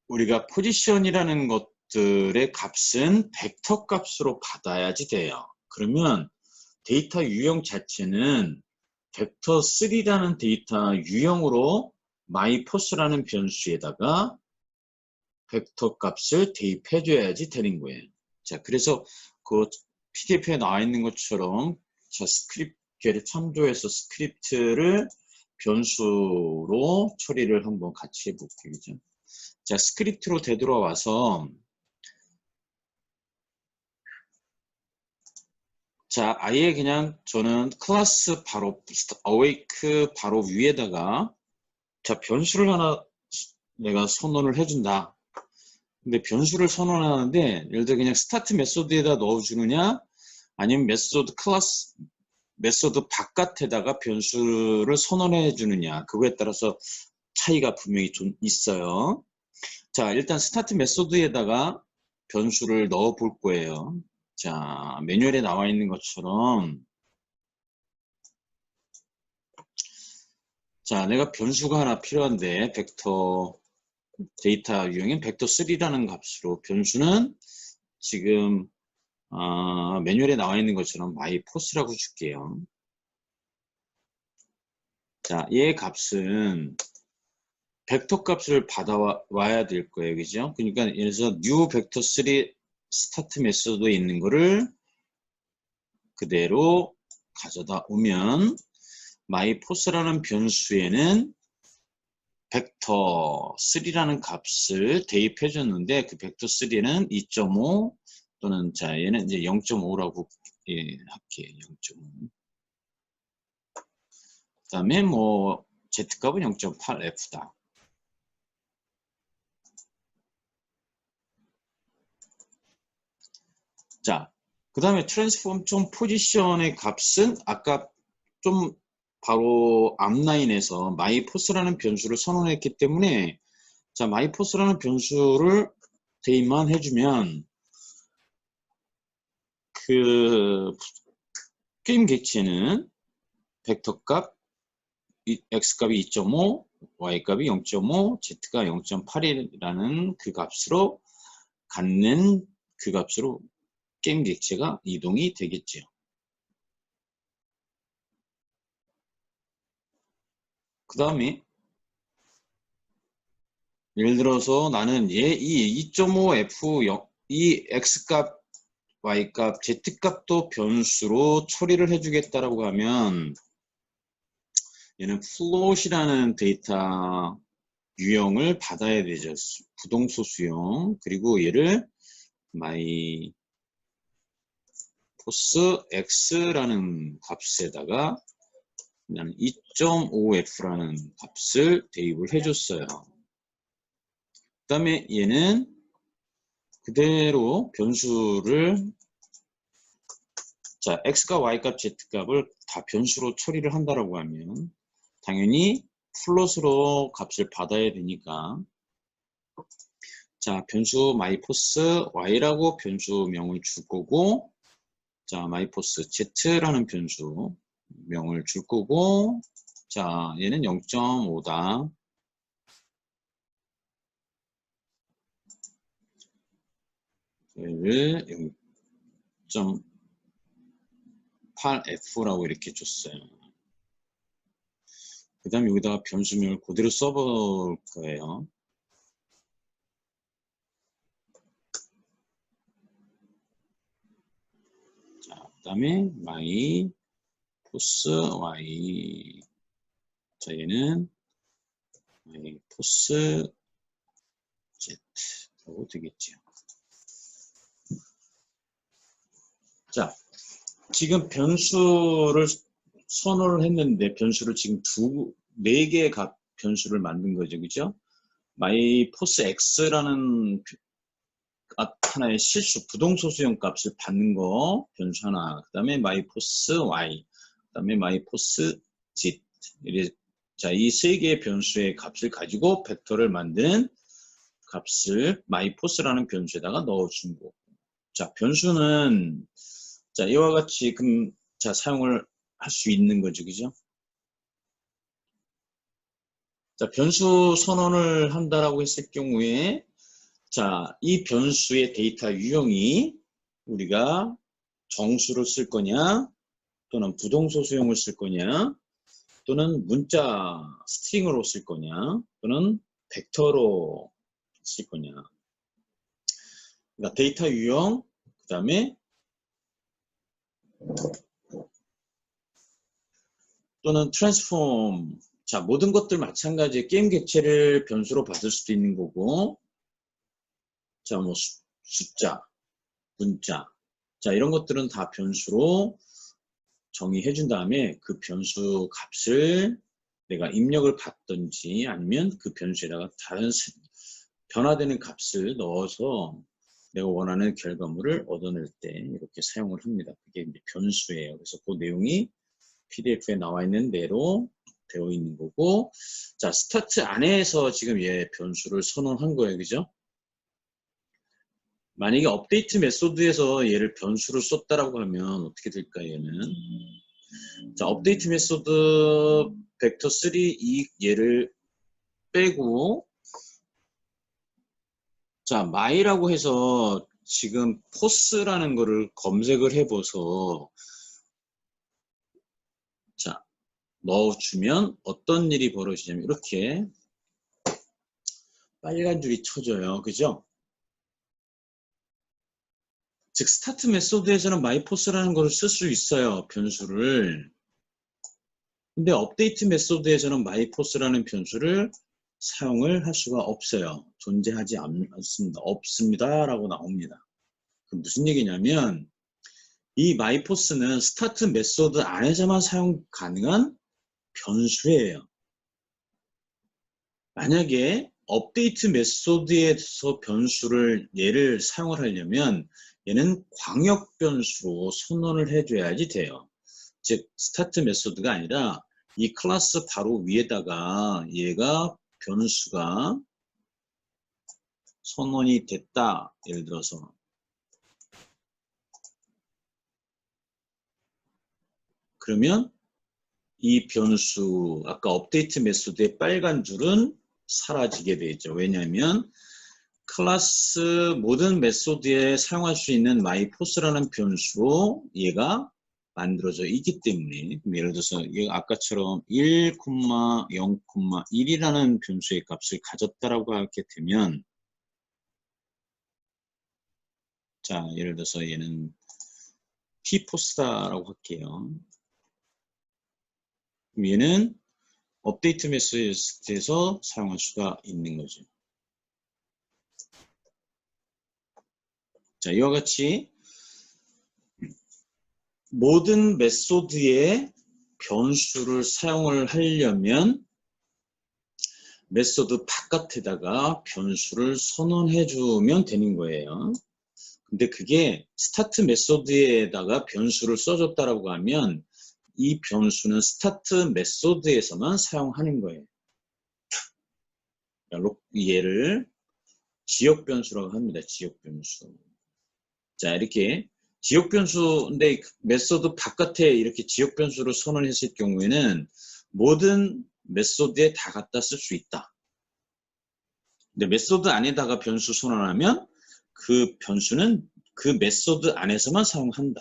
우리가 포지션이라는 것들의 값은 벡터 값으로 받아야지 돼요. 그러면 데이터 유형 자체는 벡터3라는 데이터 유형으로 myPose라는 변수에다가 벡터 값을 대입해줘야지 되는 거예요. 자, 그래서 그 PDF에 나와 있는 것처럼 자, 스크립트를 참조해서 스크립트를 변수로 처리를 한번 같이 해볼게요. 그죠? 자, 스크립트로 되돌아와서 자, 아예 그냥 저는 클래스 바로 awake 바로 위에다가 자, 변수를 하나 내가 선언을 해준다. 근데 변수를 선언하는데 예를 들어 그냥 스타트 메소드에다 넣어주느냐 아니면 메소드 바깥에다가 변수를 선언해 주느냐 그거에 따라서 차이가 분명히 좀 있어요. 자, 일단 스타트 메소드에다가 변수를 넣어 볼 거예요. 자, 매뉴얼에 나와 있는 것처럼 자, 내가 변수가 하나 필요한데 벡터 데이터 유형인 벡터3라는 값으로 변수는 지금 매뉴얼에 나와 있는 것처럼 myPost라고 줄게요. 자, 얘 값은 벡터 값을 받아와야 될 거예요. 그죠? 그러니까 예를 들어서 new vector3 스타트 메소드에 있는 거를 그대로 가져다 오면 myPost라는 변수에는 벡터3라는 값을 대입해 줬는데 그 벡터3는 2.5 또는 자 얘는 이제 0.5라고 예, 할게요. 0.5. 그다음에 뭐 z값은 0.8f다. 자, 그 다음에 transform.position의 값은 아까 좀 바로 앞라인에서 myPost라는 변수를 선언했기 때문에 자, myPost라는 변수를 대입만 해주면 그 게임 객체는 벡터 값 x값이 2.5, y값이 0.5, z가 0.8이라는 그 값으로 갖는 그 값으로 게임 객체가 이동이 되겠죠. 그 다음에 예를 들어서 나는 이 2.5f 이 x값, y값, z값도 변수로 처리를 해주겠다라고 하면 얘는 float이라는 데이터 유형을 받아야 되죠. 부동소 수용. 그리고 얘를 myPost x라는 값에다가 그냥 2.5f라는 값을 대입을 해줬어요. 그 다음에 얘는 그대로 변수를 자 x값, y값, z값을 다 변수로 처리를 한다라고 하면 당연히 플롯으로 값을 받아야 되니까 자 변수 myPost y라고 변수명을 줄 거고 자 myPost z라는 변수명을 줄 거고 자 얘는 0.5다. 얘를 0.8f라고 이렇게 줬어요. 그 다음에 여기다가 변수명을 그대로 써볼 거예요. 자, 그 다음에 myPost y 자 얘는 myPost z라고 되겠죠. 자, 지금 변수를 선언을 했는데 변수를 지금 4개의 변수를 만든 거죠. 그죠? myPost x라는 하나의 실수 부동소수형 값을 받는 거 변수 하나, 그 다음에 myPost y, 그 다음에 myPost z. 자, 이 3개의 변수의 값을 가지고 벡터를 만든 값을 myPost라는 변수에다가 넣어준 거고. 자, 변수는 자, 이와 같이 자, 사용을 할 수 있는 거죠. 그죠? 자, 변수 선언을 한다라고 했을 경우에 자, 이 변수의 데이터 유형이 우리가 정수를 쓸 거냐 또는 부동소수형을 쓸 거냐 또는 문자 스트링으로 쓸 거냐 또는 벡터로 쓸 거냐 그러니까 데이터 유형, 그 다음에 또는 트랜스폼. 자, 모든 것들 마찬가지 게임 객체를 변수로 받을 수도 있는 거고, 자, 뭐 숫자, 문자, 자, 이런 것들은 다 변수로 정의해 준 다음에 그 변수 값을 내가 입력을 받든지 아니면 그 변수에다가 다른 변화되는 값을 넣어서 내가 원하는 결과물을 얻어낼 때 이렇게 사용을 합니다. 그게 이제 변수예요. 그래서 그 내용이 PDF에 나와 있는 대로 되어 있는 거고, 자, 스타트 안에서 지금 얘 변수를 선언한 거예요. 그죠? 만약에 업데이트 메소드에서 얘를 변수를 썼다라고 하면 어떻게 될까, 얘는? 자, 업데이트 메소드 벡터 3 이 얘를 빼고, 자, my라고 해서 지금 포스라는 거를 검색을 해봐서, 자, 넣어주면 어떤 일이 벌어지냐면 이렇게 빨간 줄이 쳐져요. 그죠? 즉 스타트 메소드에서는 myPost라는 걸 쓸 수 있어요. 변수를. 근데 업데이트 메소드에서는 myPost라는 변수를 사용을 할 수가 없어요. 존재하지 않습니다. 없습니다. 라고 나옵니다. 그 무슨 얘기냐면 이 myPost는 스타트 메소드 안에서만 사용 가능한 변수예요. 만약에 업데이트 메소드에서 변수를 얘를 사용을 하려면 얘는 광역 변수로 선언을 해줘야지 돼요. 즉 스타트 메소드가 아니라 이 클래스 바로 위에다가 얘가 변수가 선언이 됐다. 예를 들어서 그러면 이 변수 아까 업데이트 메소드의 빨간 줄은 사라지게 되죠. 왜냐하면 클래스 모든 메소드에 사용할 수 있는 myPost라는 변수로 얘가 만들어져 있기 때문에 예를 들어서 아까처럼 1,0,1이라는 변수의 값을 가졌다라고 하게 되면 자 예를 들어서 얘는 tPost다라고 할게요. 얘는 업데이트 메소드에서 사용할 수가 있는 거죠. 자 이와 같이 모든 메소드에 변수를 사용을 하려면 메소드 바깥에다가 변수를 선언해 주면 되는 거예요. 근데 그게 스타트 메소드에다가 변수를 써줬다라고 하면 이 변수는 스타트 메소드에서만 사용하는 거예요. 얘를 지역 변수라고 합니다. 지역 변수. 자, 이렇게 지역 변수인데 메소드 바깥에 이렇게 지역 변수를 선언했을 경우에는 모든 메소드에 다 갖다 쓸 수 있다. 근데 메소드 안에다가 변수 선언하면 그 변수는 그 메소드 안에서만 사용한다.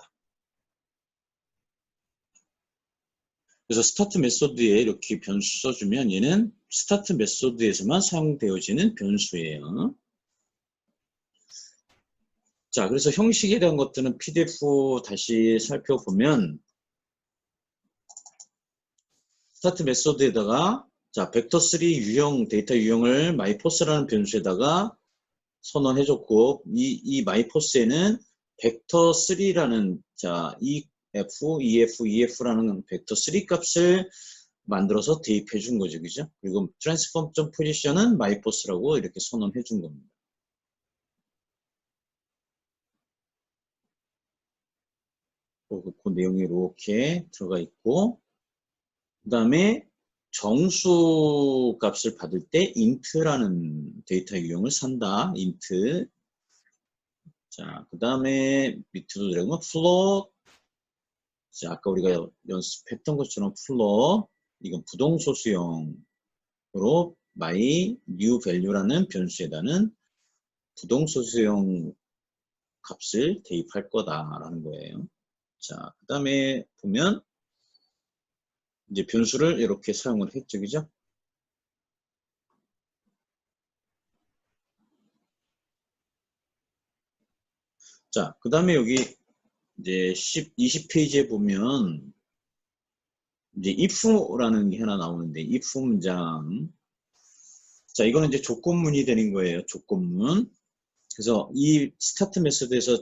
그래서 스타트 메소드에 이렇게 변수 써주면 얘는 스타트 메소드에서만 사용되어지는 변수예요. 자, 그래서 형식에 대한 것들은 PDF 다시 살펴보면 스타트 메소드에다가 자, 벡터3 유형, 데이터 유형을 myPost라는 변수에다가 선언해줬고 이 myPost에는 벡터3라는 자, EF라는 벡터3 값을 만들어서 대입해 준 거죠. 그죠? 그리고 transform.position은 myPost라고 이렇게 선언해 준 겁니다. 그 내용이 이렇게 들어가 있고 그 다음에 정수 값을 받을 때 int라는 데이터 유형을 산다. int. 자, 그 다음에 밑으로 내려가면 float. 자, 아까 우리가 연습했던 것처럼 float. 이건 부동소수형으로 my new value라는 변수에다는 부동소수형 값을 대입할 거다라는 거예요. 자, 그 다음에 보면 이제 변수를 이렇게 사용을 했죠. 그죠? 자, 그 다음에 여기 이제 20페이지에 보면 이제 if라는 게 하나 나오는데 if 문장. 자, 이거는 이제 조건문이 되는 거예요. 조건문. 그래서 이 스타트 메소드에서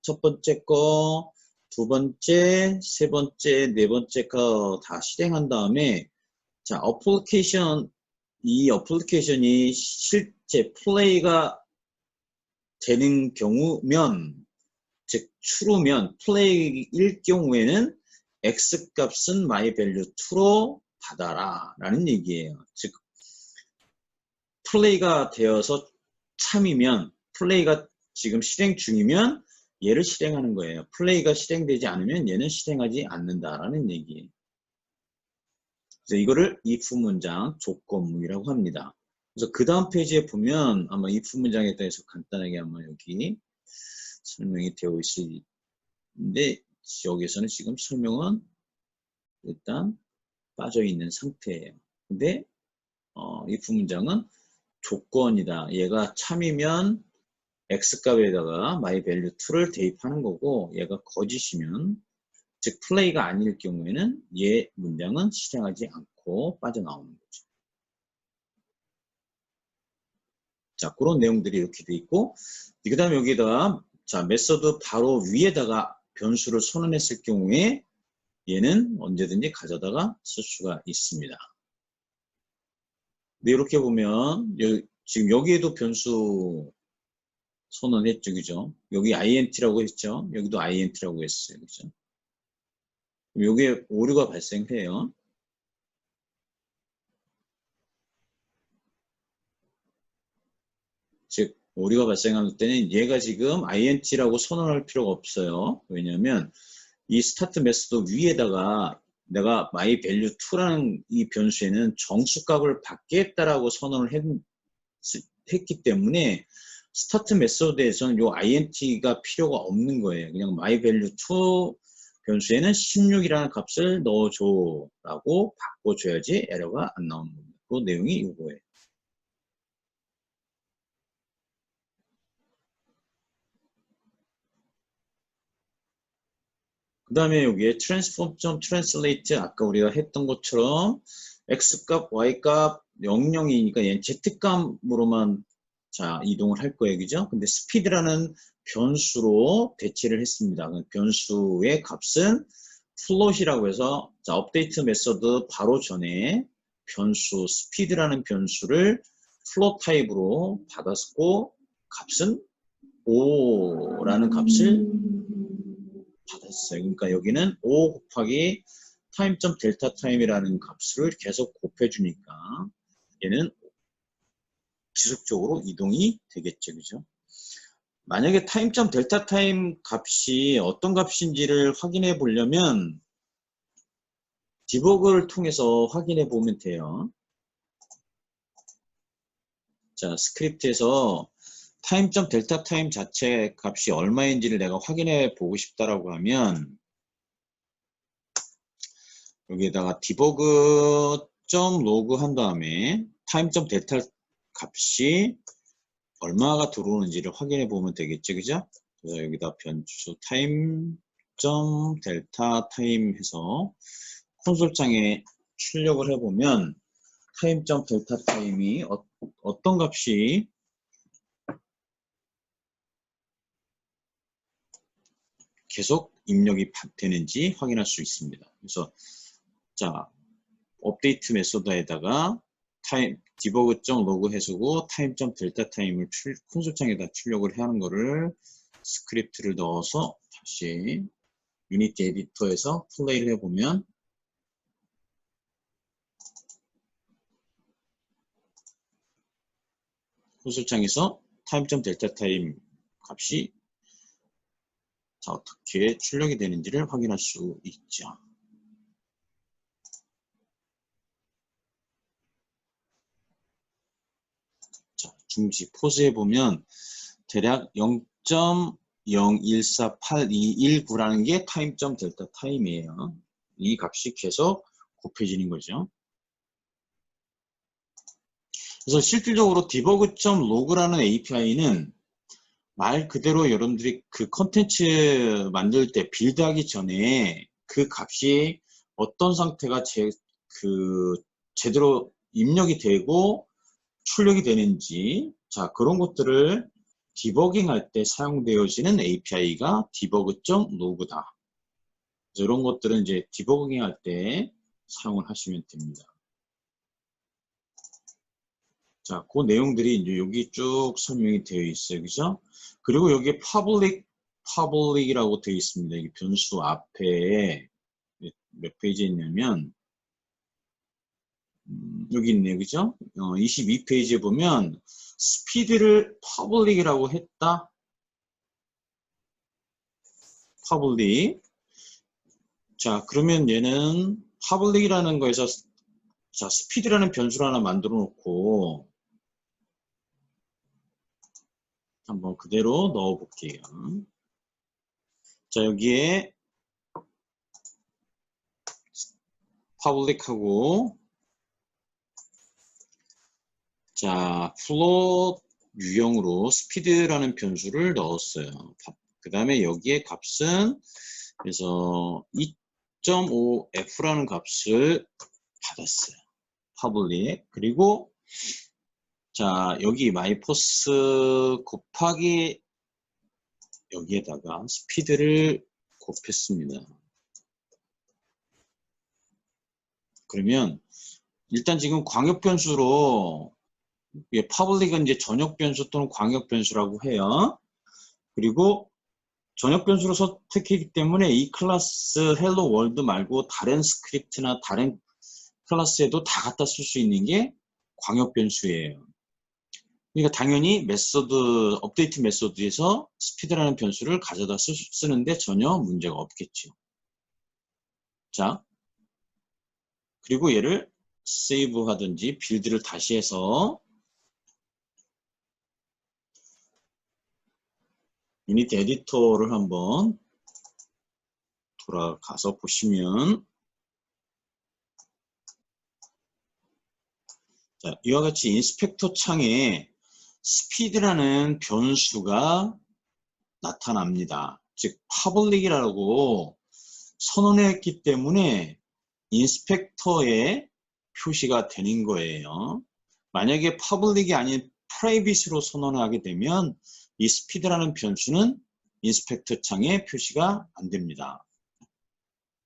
첫 번째 거, 두 번째, 세 번째, 네 번째 거 다 실행한 다음에 자, 이 어플리케이션이 실제 플레이가 되는 경우면, 즉 true면 플레이일 경우에는 x 값은 myValue2로 받아라 라는 얘기예요. 즉 플레이가 되어서 참이면, 플레이가 지금 실행 중이면 얘를 실행하는 거예요. 플레이가 실행되지 않으면 얘는 실행하지 않는다라는 얘기예요. 그래서 이거를 if 문장 조건문이라고 합니다. 그래서 그 다음 페이지에 보면 아마 if 문장에 대해서 간단하게 아마 여기 설명이 되어 있는데 여기서는 지금 설명은 일단 빠져 있는 상태예요. 근데 if 문장은 조건이다. 얘가 참이면 x값에다가 myValue2를 대입하는 거고 얘가 거짓이면 즉 플레이가 아닐 경우에는 얘 문장은 실행하지 않고 빠져나오는 거죠. 자, 그런 내용들이 이렇게 돼 있고 그 다음에 여기다가 자 메서드 바로 위에다가 변수를 선언했을 경우에 얘는 언제든지 가져다가 쓸 수가 있습니다. 근데 이렇게 보면 지금 여기에도 변수 선언했죠, 그죠? 여기 int라고 했죠. 여기도 int라고 했어요, 그죠? 여기에 오류가 발생해요. 즉 오류가 발생할 때는 얘가 지금 int라고 선언할 필요가 없어요. 왜냐하면 이 스타트 메소드 위에다가 내가 myValue2라는 이 변수에는 정수값을 받겠다라고 선언을 했기 때문에 스타트 메소드에서는 요 int가 필요가 없는 거예요. 그냥 myValue2 변수에는 16이라는 값을 넣어줘 라고 바꿔줘야지 에러가 안 나오는 겁니다. 그 내용이 이거예요. 그 다음에 여기에 transform.translate 아까 우리가 했던 것처럼 x값, y값 00이니까 얘는 z값으로만 자 이동을 할 거예요. 그죠? 근데 speed라는 변수로 대체를 했습니다. 변수의 값은 float이라고 해서 자 업데이트 메서드 바로 전에 변수 speed라는 변수를 float 타입으로 받았고 값은 5라는 값을 받았어요. 그러니까 여기는 5 곱하기 time.delta time이라는 값을 계속 곱해주니까 얘는 지속적으로 이동이 되겠죠. 그죠? 만약에 time.delta time 값이 어떤 값인지를 확인해 보려면 디버그를 통해서 확인해 보면 돼요. 자, 스크립트에서 time.delta time 자체 값이 얼마인지를 내가 확인해 보고 싶다라고 하면 여기에다가 debug.log 한 다음에 time.delta 값이 얼마가 들어오는지를 확인해 보면 되겠죠. 그죠? 그래서 여기다 변수 time.delta time 해서 콘솔창에 출력을 해보면 time.delta time이 어떤 값이 계속 입력이 되는지 확인할 수 있습니다. 그래서 자 업데이트 메소드에다가 debug.log 해주고 time.delta time을 콘솔창에다 출력을 하는 거를 스크립트를 넣어서 다시 유니티 에디터에서 플레이를 해보면 콘솔창에서 time.delta time 값이 자, 어떻게 출력이 되는지를 확인할 수 있죠. 자, 중지 포즈해 보면 대략 0.014821구라는 게 time.delta time이에요. 이 값이 계속 곱해지는 거죠. 그래서 실질적으로 debug.log라는 API는 말 그대로 여러분들이 그 컨텐츠 만들 때 빌드하기 전에 그 값이 어떤 상태가 제대로 입력이 되고 출력이 되는지, 자, 그런 것들을 디버깅 할 때 사용되어지는 API가 debug.log다. 이런 것들은 이제 디버깅 할 때 사용을 하시면 됩니다. 자, 그 내용들이 이제 여기 쭉 설명이 되어 있어요. 그죠? 그리고 여기에 public이라고 되어 있습니다. 이 변수 앞에 몇 페이지에 있냐면, 여기 있네요. 그죠? 22페이지에 보면, 스피드를 public이라고 했다. public. 자, 그러면 얘는 public이라는 거에서, 자, 스피드라는 변수를 하나 만들어 놓고, 한번 그대로 넣어 볼게요. 자, 여기에 public하고, 자, 플롯 유형으로 스피드라는 변수를 넣었어요. 그 다음에 여기에 값은 그래서 2.5f라는 값을 받았어요. public. 그리고 자, 여기 myPass 곱하기 여기에다가 스피드를 곱했습니다. 그러면 일단 지금 광역 변수로 public은 이제 전역 변수 또는 광역 변수라고 해요. 그리고 전역 변수로 선택했기 때문에 이 클래스 헬로 월드 말고 다른 스크립트나 다른 클래스에도 다 갖다 쓸 수 있는 게 광역 변수예요. 그러니까 당연히 업데이트 메소드에서 스피드라는 변수를 가져다 쓰는데 전혀 문제가 없겠죠. 자, 그리고 얘를 세이브 하든지 빌드를 다시 해서 유닛 에디터를 한번 돌아가서 보시면, 자, 이와 같이 인스펙터 창에 스피드라는 변수가 나타납니다. 즉, public이라고 선언했기 때문에 인스펙터에 표시가 되는 거예요. 만약에 public이 아닌 private로 선언하게 되면 이 스피드라는 변수는 인스펙터 창에 표시가 안 됩니다.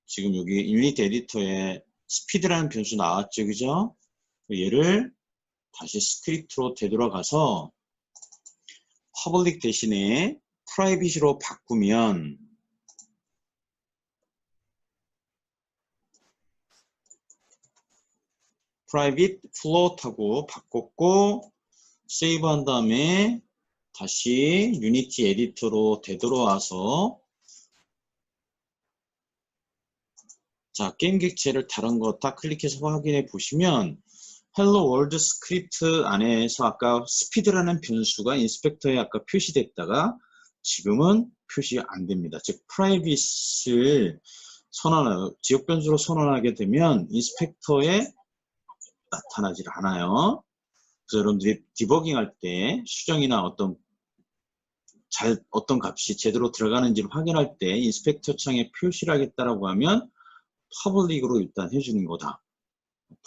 지금 여기 유닛 에디터에 스피드라는 변수 나왔죠, 그죠? 얘를 다시 스크립트로 되돌아가서 public 대신에 private로 바꾸면 private float하고 바꿨고 세이브 한 다음에 다시 유니티 에디터로 되돌아와서 자, 게임 객체를 다른 거 딱 클릭해서 확인해 보시면 헬로 월드 스크립트 안에서 아까 스피드라는 변수가 인스펙터에 아까 표시됐다가 지금은 표시 안 됩니다. 즉 프라이빗을 지역 변수로 선언하게 되면 인스펙터에 나타나질 않아요. 그래서 여러분들이 디버깅 할 때 수정이나 어떤 값이 제대로 들어가는지를 확인할 때 인스펙터 창에 표시를 하겠다라고 하면 퍼블릭으로 일단 해주는 거다.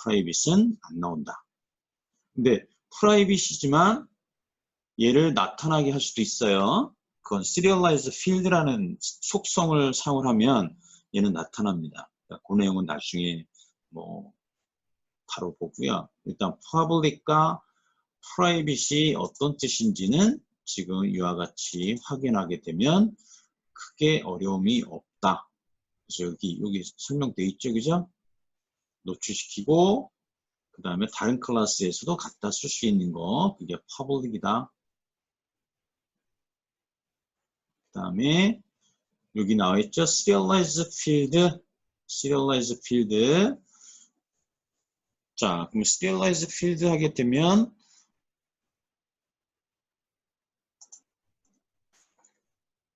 프라이빗은 안 나온다. 근데 프라이빗이지만 얘를 나타나게 할 수도 있어요. 그건 serialize field라는 속성을 사용을 하면 얘는 나타납니다. 그 내용은 나중에 바로 보고요. 일단 public과 private이 어떤 뜻인지는 지금 이와 같이 확인하게 되면 크게 어려움이 없다. 그래서 여기 설명되어 있죠, 그죠? 노출시키고 그 다음에 다른 클래스에서도 갖다 쓸 수 있는 거, 그게 public이다. 그 다음에 여기 나와 있죠, serialize field. 자, 그럼 serialize field 하게 되면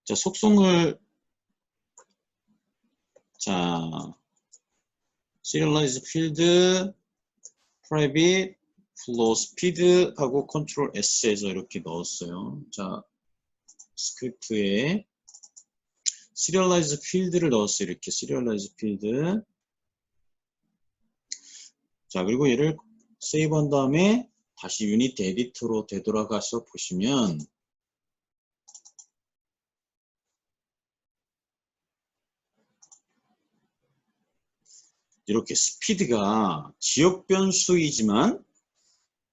자, 속성을 자, serialize field, private, flow speed 하고 control S에서 이렇게 넣었어요. 자, 스크립트에 serialize 필드를 넣었어요. 이렇게 serialize 필드. 자, 그리고 얘를 세이브한 다음에 다시 유니티 에디터로 되돌아가서 보시면 이렇게 스피드가 지역 변수이지만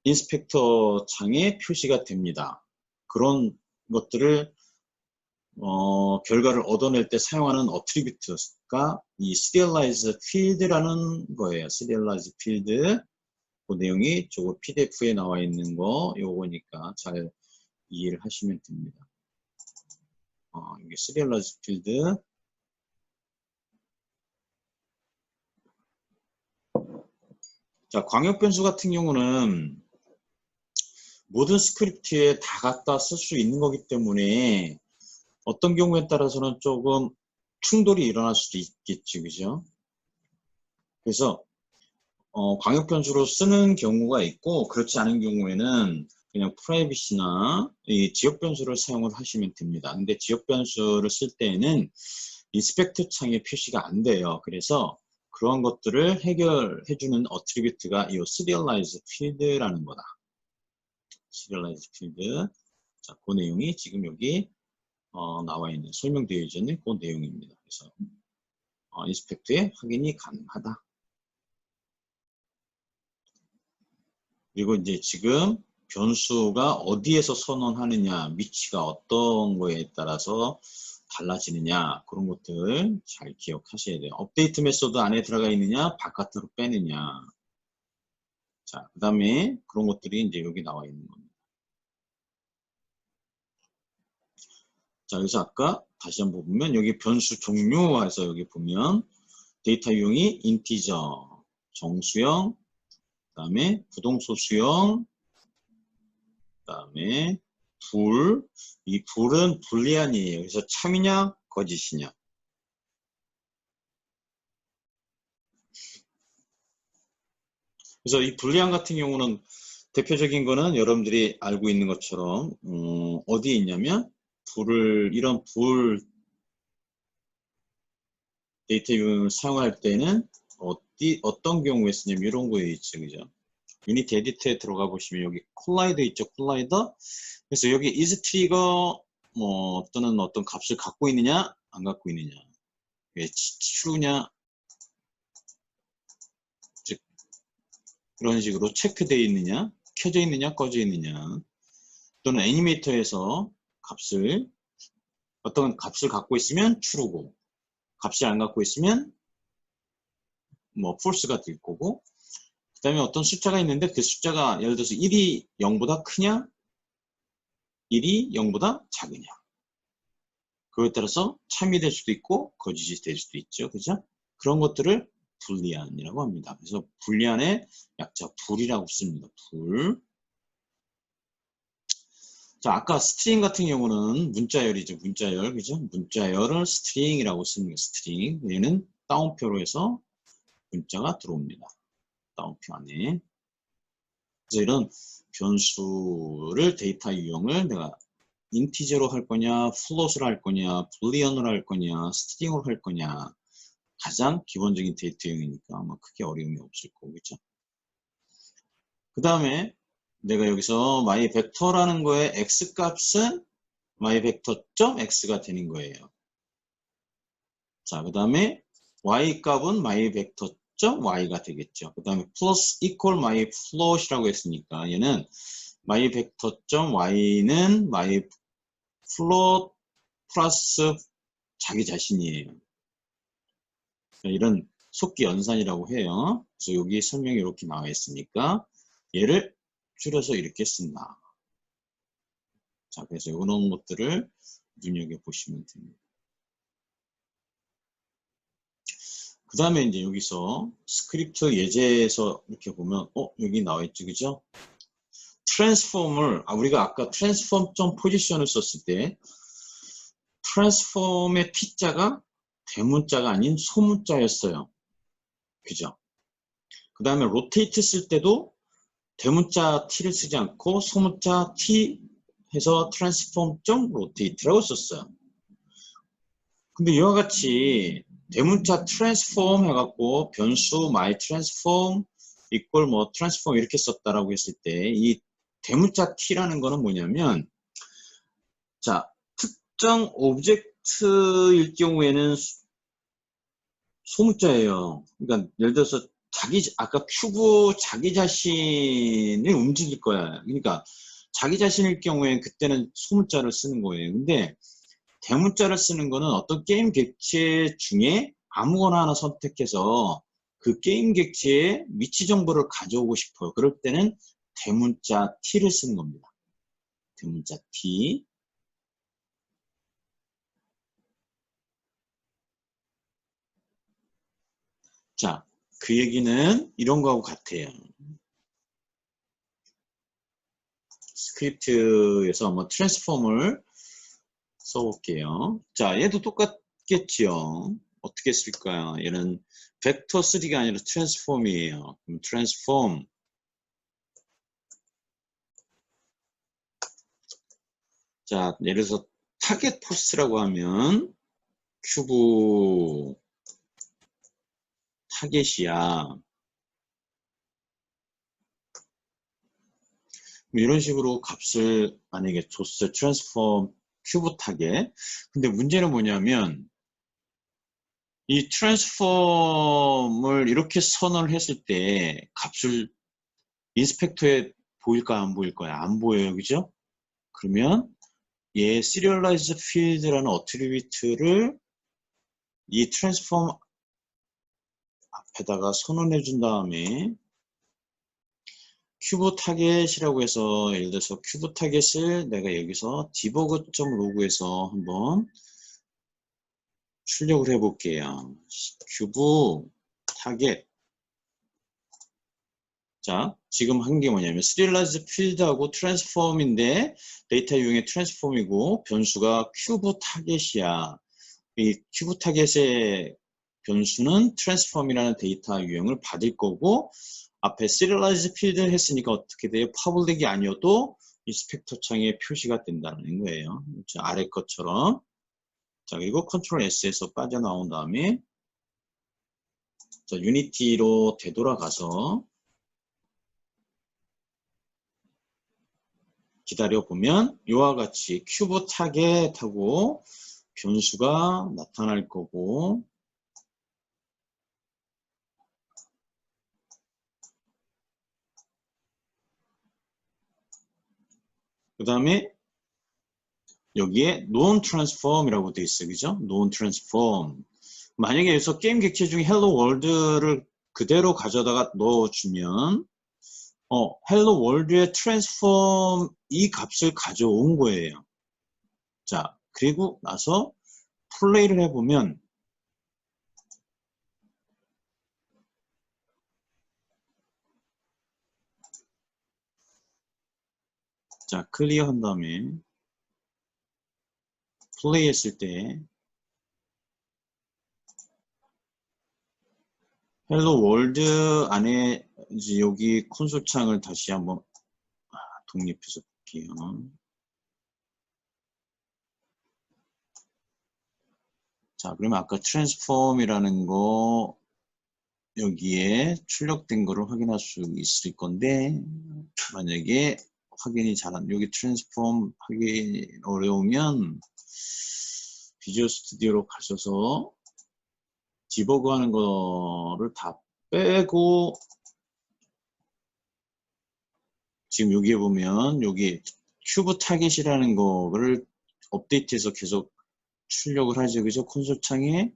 인스펙터 창에 표시가 됩니다. 그런 것들을 결과를 얻어낼 때 사용하는 어트리뷰트가 이 serialize field라는 거예요. serialize field. 그 내용이 저거 PDF에 나와 있는 거 요거니까 잘 이해를 하시면 됩니다. 이게 serialize field. 자, 광역 변수 같은 경우는 모든 스크립트에 다 갖다 쓸 수 있는 거기 때문에 어떤 경우에 따라서는 조금 충돌이 일어날 수도 있겠지, 그죠? 그래서 광역 변수로 쓰는 경우가 있고 그렇지 않은 경우에는 그냥 프라이빗이나 이 지역 변수를 사용을 하시면 됩니다. 근데 지역 변수를 쓸 때에는 인스펙터 창에 표시가 안 돼요. 그래서 그런 것들을 해결해주는 어트리뷰트가 이 serialize field라는 거다. serialize field. 자, 그 내용이 지금 여기 나와 있는 설명되어 있는 그 내용입니다. 그래서 인스펙트에 확인이 가능하다. 그리고 이제 지금 변수가 어디에서 선언하느냐, 위치가 어떤 거에 따라서 달라지느냐, 그런 것들 잘 기억하셔야 돼요. 업데이트 메소드 안에 들어가 있느냐, 바깥으로 빼느냐. 자, 그 다음에 그런 것들이 이제 여기 나와 있는 겁니다. 자, 그래서 아까 다시 한번 보면 여기 변수 종류에서 여기 보면 데이터 유형이 인티저, 정수형, 그 다음에 부동소 수형, 그 다음에 이 불은 불리안이에요. 그래서 참이냐 거짓이냐. 그래서 이 불리안 같은 경우는 대표적인 거는 여러분들이 알고 있는 것처럼 어디에 있냐면 이런 불 데이터 유형을 사용할 때는 어떤 경우에 쓰냐면 이런 거에 있죠, 그죠? 유니티 에디터에 들어가 보시면 여기 콜라이더 있죠, 콜라이더. 그래서 여기 is trigger 또는 어떤 값을 갖고 있느냐, 안 갖고 있느냐, true냐, 즉 그런 식으로 체크되어 있느냐, 켜져 있느냐, 꺼져 있느냐, 또는 애니메이터에서 어떤 값을 갖고 있으면 true고, 값을 안 갖고 있으면 false가 될 거고, 그 다음에 어떤 숫자가 있는데 그 숫자가 예를 들어서 1이 0보다 크냐, 1이 0보다 작으냐. 그거에 따라서 참이 될 수도 있고 거짓이 될 수도 있죠. 그죠? 그런 것들을 불리안이라고 합니다. 그래서 불리안의 약자 불이라고 씁니다. 불. 자, 아까 스트링 같은 경우는 문자열이죠. 문자열. 그죠? 문자열을 스트링이라고 씁니다. 스트링. 얘는 따옴표로 해서 문자가 들어옵니다. 따옴표 안에. 그래서 이런 변수를 데이터 유형을 내가 인티저로 할 거냐, 플롯으로 할 거냐, 불리언으로 할 거냐, 스트링으로 할 거냐. 가장 기본적인 데이터 유형이니까 아마 크게 어려움이 없을 거고, 그죠? 그 다음에 내가 여기서 myVector라는 거에 x값은 myVector.x가 되는 거예요. 자, 그 다음에 y값은 myVector.y가 되겠죠. 그 다음에 plus equal myFloat이라고 했으니까 얘는 myVector.y는 myFloat 플러스 자기 자신이에요. 이런 속기 연산이라고 해요. 그래서 여기 설명이 이렇게 나와 있으니까 얘를 줄여서 이렇게 쓴다. 자, 그래서 이런 것들을 눈여겨보시면 됩니다. 그 다음에 이제 여기서 스크립트 예제에서 이렇게 보면 여기 나와 있죠, 그죠? 트랜스폼을 우리가 아까 트랜스폼 점 포지션을 썼을 때 트랜스폼의 T자가 대문자가 아닌 소문자였어요. 그죠? 그 다음에 로테이트 쓸 때도 대문자 T를 쓰지 않고 소문자 T 해서 transform.rotate라고 썼어요. 근데 이와 같이 대문자 transform 해갖고 변수 my transform equal 뭐 transform 이렇게 썼다라고 했을 때 이 대문자 t라는 거는 뭐냐면 자 특정 오브젝트일 경우에는 소문자예요. 그러니까 예를 들어서 아까 큐브 자기 자신을 움직일 거야. 그러니까 자기 자신일 경우에 그때는 소문자를 쓰는 거예요. 근데 대문자를 쓰는 거는 어떤 게임 객체 중에 아무거나 하나 선택해서 그 게임 객체의 위치 정보를 가져오고 싶어요. 그럴 때는 대문자 t를 쓰는 겁니다. 대문자 t. 자, 그 얘기는 이런 거하고 같아요. 스크립트에서 뭐 트랜스폼을 써볼게요. 자, 얘도 똑같겠지요. 어떻게 쓸까요? 얘는 벡터 3가 아니라 트랜스폼이에요. 그럼 트랜스폼. 자, 예를 들어서 타겟 포스라고 하면 큐브 타겟이야. 이런 식으로 값을 만약에 줬어요. 트랜스폼 큐브 타겟. 근데 문제는 뭐냐면 이 트랜스폼을 이렇게 선언을 했을 때 값을 인스펙터에 보일까 안 보일까요? 안 보여요. 그죠? 그러면 얘 serialize field라는 어트리뷰트를 이 트랜스폼 앞에다가 선언해 준 다음에 큐브 타겟이라고 해서 예를 들어서 큐브 타겟을 내가 여기서 debug.log에서 한번 출력을 해 볼게요. 큐브 타겟. 자, 지금 한 게 뭐냐면 serialize field하고 transform인데 데이터 유형의 transform이고 변수가 큐브 타겟이야. 이 큐브 타겟의 변수는 transform이라는 데이터 유형을 받을 거고 앞에 serialize field 했으니까 어떻게 돼요? public이 아니어도 인스펙터 창에 표시가 된다는 거예요. 자, 아래 것처럼. 자, 그리고 컨트롤 S에서 빠져나온 다음에 자, 유니티로 되돌아가서 기다려보면 이와 같이 큐브 타겟하고 변수가 나타날 거고 그 다음에 여기에 non transform이라고 되어 있어요. 그죠? non transform. 만약에 여기서 게임 객체 중에 hello world를 그대로 가져다가 넣어주면 hello world의 transform 이 값을 가져온 거예요. 자, 그리고 나서 플레이를 해보면 자, 클리어 한 다음에 플레이 했을 때 헬로 월드 안에 이제 여기 콘솔 창을 다시 한번 독립해서 볼게요. 자, 그러면 아까 트랜스폼이라는 거 여기에 출력된 거를 확인할 수 있을 건데 만약에 확인이 잘안 여기 트랜스폼 하기 어려우면 비주얼 스튜디오로 가셔서 디버그 하는 거를 다 빼고 지금 여기에 보면 여기 큐브 타겟이라는 거를 업데이트해서 계속 출력을 하죠. 그죠? 콘솔 창에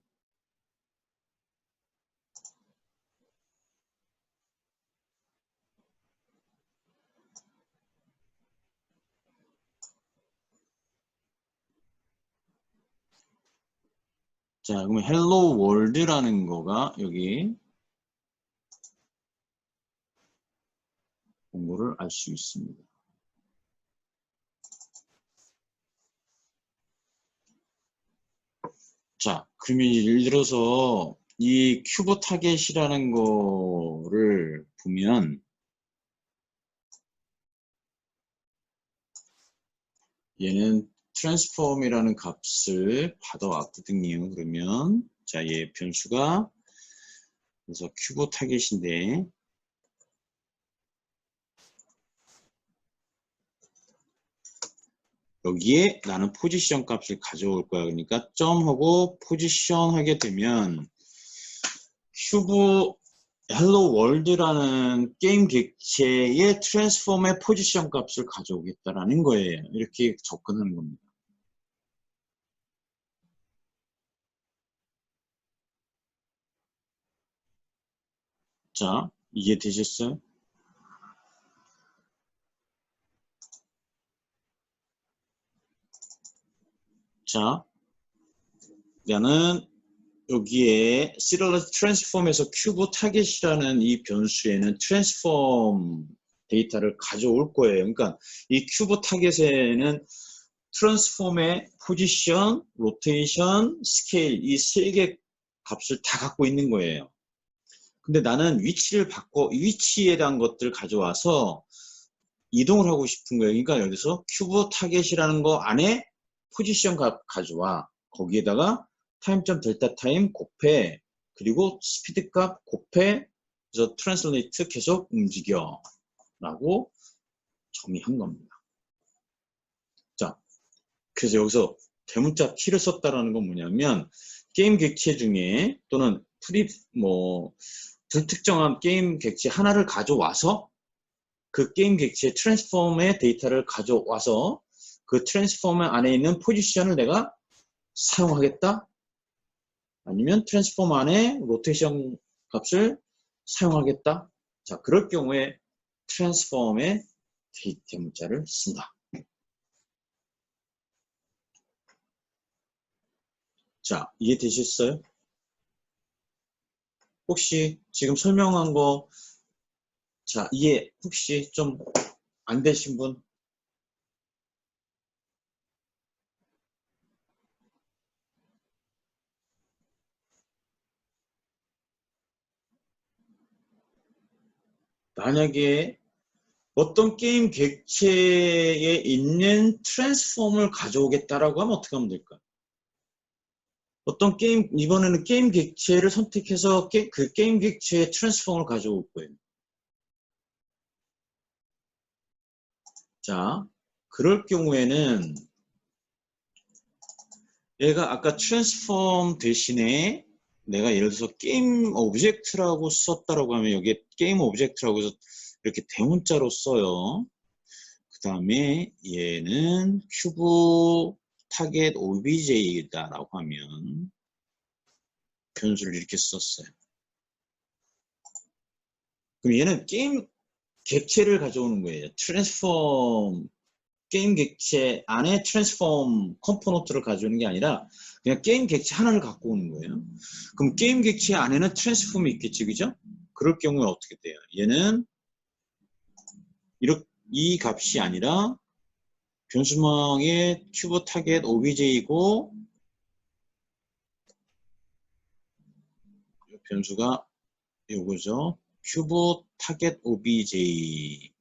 자, 그러면 헬로 월드라는 거가 여기 공고를 알 수 있습니다. 자, 그러면 예를 들어서 이 큐브 타겟이라는 거를 보면 얘는 transform이라는 값을 받아왔거든요. 그러면 자, 얘 변수가 그래서 큐브 타겟인데 여기에 나는 포지션 값을 가져올 거야. 그러니까 점하고 포지션 하게 되면 큐브 헬로 월드라는 게임 객체의 트랜스폼의 포지션 값을 가져오겠다라는 거예요. 이렇게 접근하는 겁니다. 자, 이해되셨어요? 자, 나는 여기에 시리얼라이즈 트랜스폼에서 큐브 타겟이라는 이 변수에는 트랜스폼 데이터를 가져올 거예요. 그러니까 이 큐브 타겟에는 트랜스폼의 포지션, 로테이션, 스케일 이 세 개 값을 다 갖고 있는 거예요. 근데 나는 위치에 대한 것들을 가져와서 이동을 하고 싶은 거예요. 그러니까 여기서 큐브 타겟이라는 거 안에 포지션 값 가져와. 거기에다가 타임점 델타 타임 곱해. 그리고 스피드 값 곱해. 그래서 트랜슬레이트 계속 움직여. 라고 정의한 겁니다. 자, 그래서 여기서 대문자 T를 썼다라는 건 뭐냐면 게임 객체 중에 또는 불특정한 게임 객체 하나를 가져와서 그 게임 객체의 트랜스폼의 데이터를 가져와서 그 트랜스폼 안에 있는 포지션을 내가 사용하겠다? 아니면 트랜스폼 안에 로테이션 값을 사용하겠다? 자, 그럴 경우에 트랜스폼의 대문자를 쓴다. 자, 이해되셨어요? 혹시 지금 설명한 거, 자, 이해 혹시 좀 안 되신 분? 만약에 어떤 게임 객체에 있는 트랜스폼을 가져오겠다라고 하면 어떻게 하면 될까? 이번에는 게임 객체를 선택해서 그 게임 객체의 트랜스폼을 가져올 거예요. 자, 그럴 경우에는 얘가 아까 트랜스폼 대신에 내가 예를 들어서 게임 오브젝트라고 썼다라고 하면 여기에 게임 오브젝트라고 해서 이렇게 대문자로 써요. 그 다음에 얘는 큐브 타겟 OBJ다라고 하면 변수를 이렇게 썼어요. 그럼 얘는 게임 객체를 가져오는 거예요. 게임 객체 안에 트랜스폼 컴포넌트를 가져오는 게 아니라 그냥 게임 객체 하나를 갖고 오는 거예요. 그럼 게임 객체 안에는 트랜스폼이 있겠지, 그죠? 그럴 경우에 어떻게 돼요? 얘는 이 값이 아니라 변수망의 큐브 타겟 OBJ이고 변수가 요거죠. 큐브 타겟 OBJ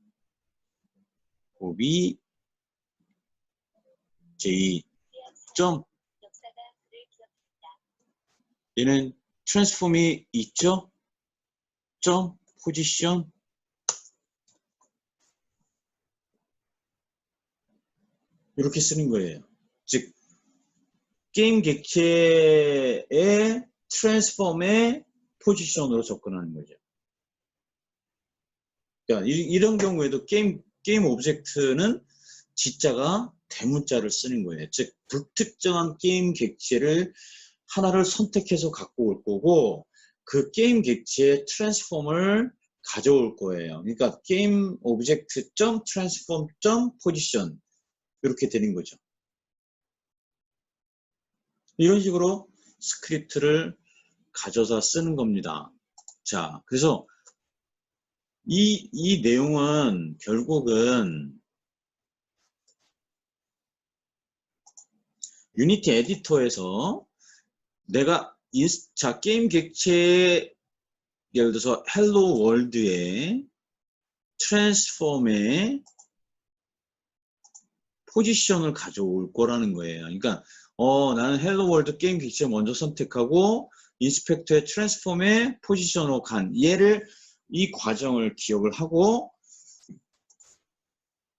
점 얘는 트랜스폼이 있죠? 점 포지션 이렇게 쓰는 거예요. 즉 게임 객체의 트랜스폼의 포지션으로 접근하는 거죠. 그러니까 이런 경우에도 게임 오브젝트는 G자가 대문자를 쓰는 거예요. 즉 불특정한 게임 객체를 하나를 선택해서 갖고 올 거고 그 게임 객체의 트랜스폼을 가져올 거예요. 그러니까 게임 오브젝트 점 트랜스폼 점 포지션 이렇게 되는 거죠. 이런 식으로 스크립트를 가져다 쓰는 겁니다. 자, 그래서 이 내용은 결국은 유니티 에디터에서 내가 게임 객체 예를 들어서 헬로 월드의 트랜스폼의 포지션을 가져올 거라는 거예요. 그러니까 나는 헬로 월드 게임 객체 먼저 선택하고 인스펙터의 트랜스폼의 포지션으로 간 이 과정을 기억을 하고,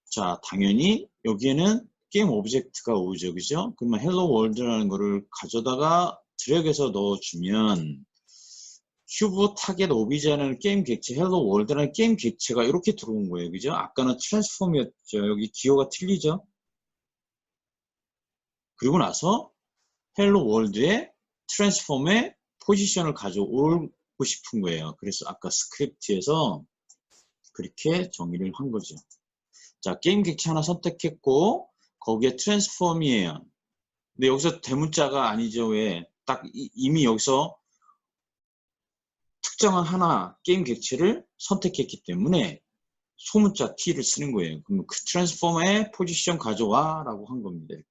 자, 당연히 여기에는 게임 오브젝트가 오죠. 그죠? 그러면 헬로 월드라는 거를 가져다가 드래그해서 넣어주면 큐브 타겟 오비제라는 게임 객체, 헬로 월드라는 게임 객체가 이렇게 들어온 거예요. 그죠? 아까는 트랜스폼이었죠. 여기 기호가 틀리죠? 그리고 나서 헬로 월드의 트랜스폼의 포지션을 가져오고 싶은 거예요. 그래서 아까 스크립트에서 그렇게 정의를 한 거죠. 자, 게임 객체 하나 선택했고 거기에 트랜스폼이에요. 근데 여기서 대문자가 아니죠. 왜? 딱 이미 여기서 특정한 하나 게임 객체를 선택했기 때문에 소문자 T를 쓰는 거예요. 그러면 그 트랜스폼의 포지션 가져와 라고 한 겁니다. 이렇게.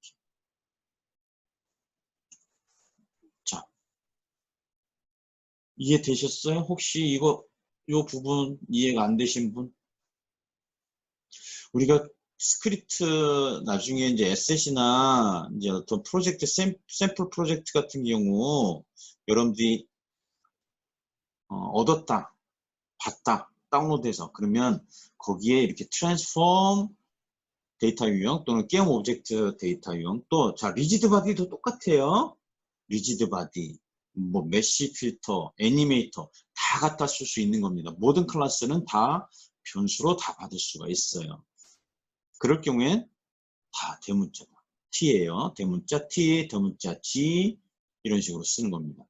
자, 이해되셨어요? 혹시 이 부분 이해가 안 되신 분? 우리가 스크립트 나중에 이제 에셋이나 이제 어떤 프로젝트 샘플 프로젝트 같은 경우 여러분들이 얻었다, 봤다, 다운로드해서 그러면 거기에 이렇게 트랜스폼 데이터 유형 또는 게임 오브젝트 데이터 유형 또 자 리지드 바디도 똑같아요. 리지드 바디, 뭐 메쉬 필터, 애니메이터 다 갖다 쓸 수 있는 겁니다. 모든 클래스는 다 변수로 다 받을 수가 있어요. 그럴 경우엔 다 대문자다. T예요. 대문자 T, 대문자 G 이런 식으로 쓰는 겁니다.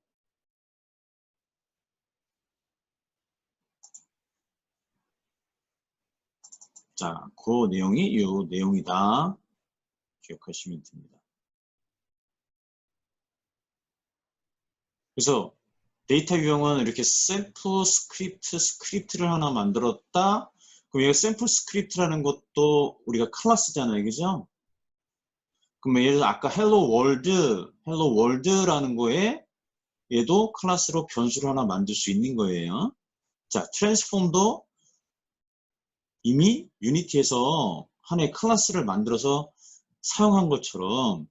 자, 그 내용이 이 내용이다. 기억하시면 됩니다. 그래서 데이터 유형은 이렇게 샘플 스크립트를 하나 만들었다. 그럼 여기 샘플 스크립트라는 것도 우리가 클래스잖아요. 그죠? 그러면 예를 들어 아까 헬로 월드라는 거에 얘도 클래스로 변수를 하나 만들 수 있는 거예요. 자, 트랜스폼도 이미 유니티에서 하나의 클래스를 만들어서 사용한 것처럼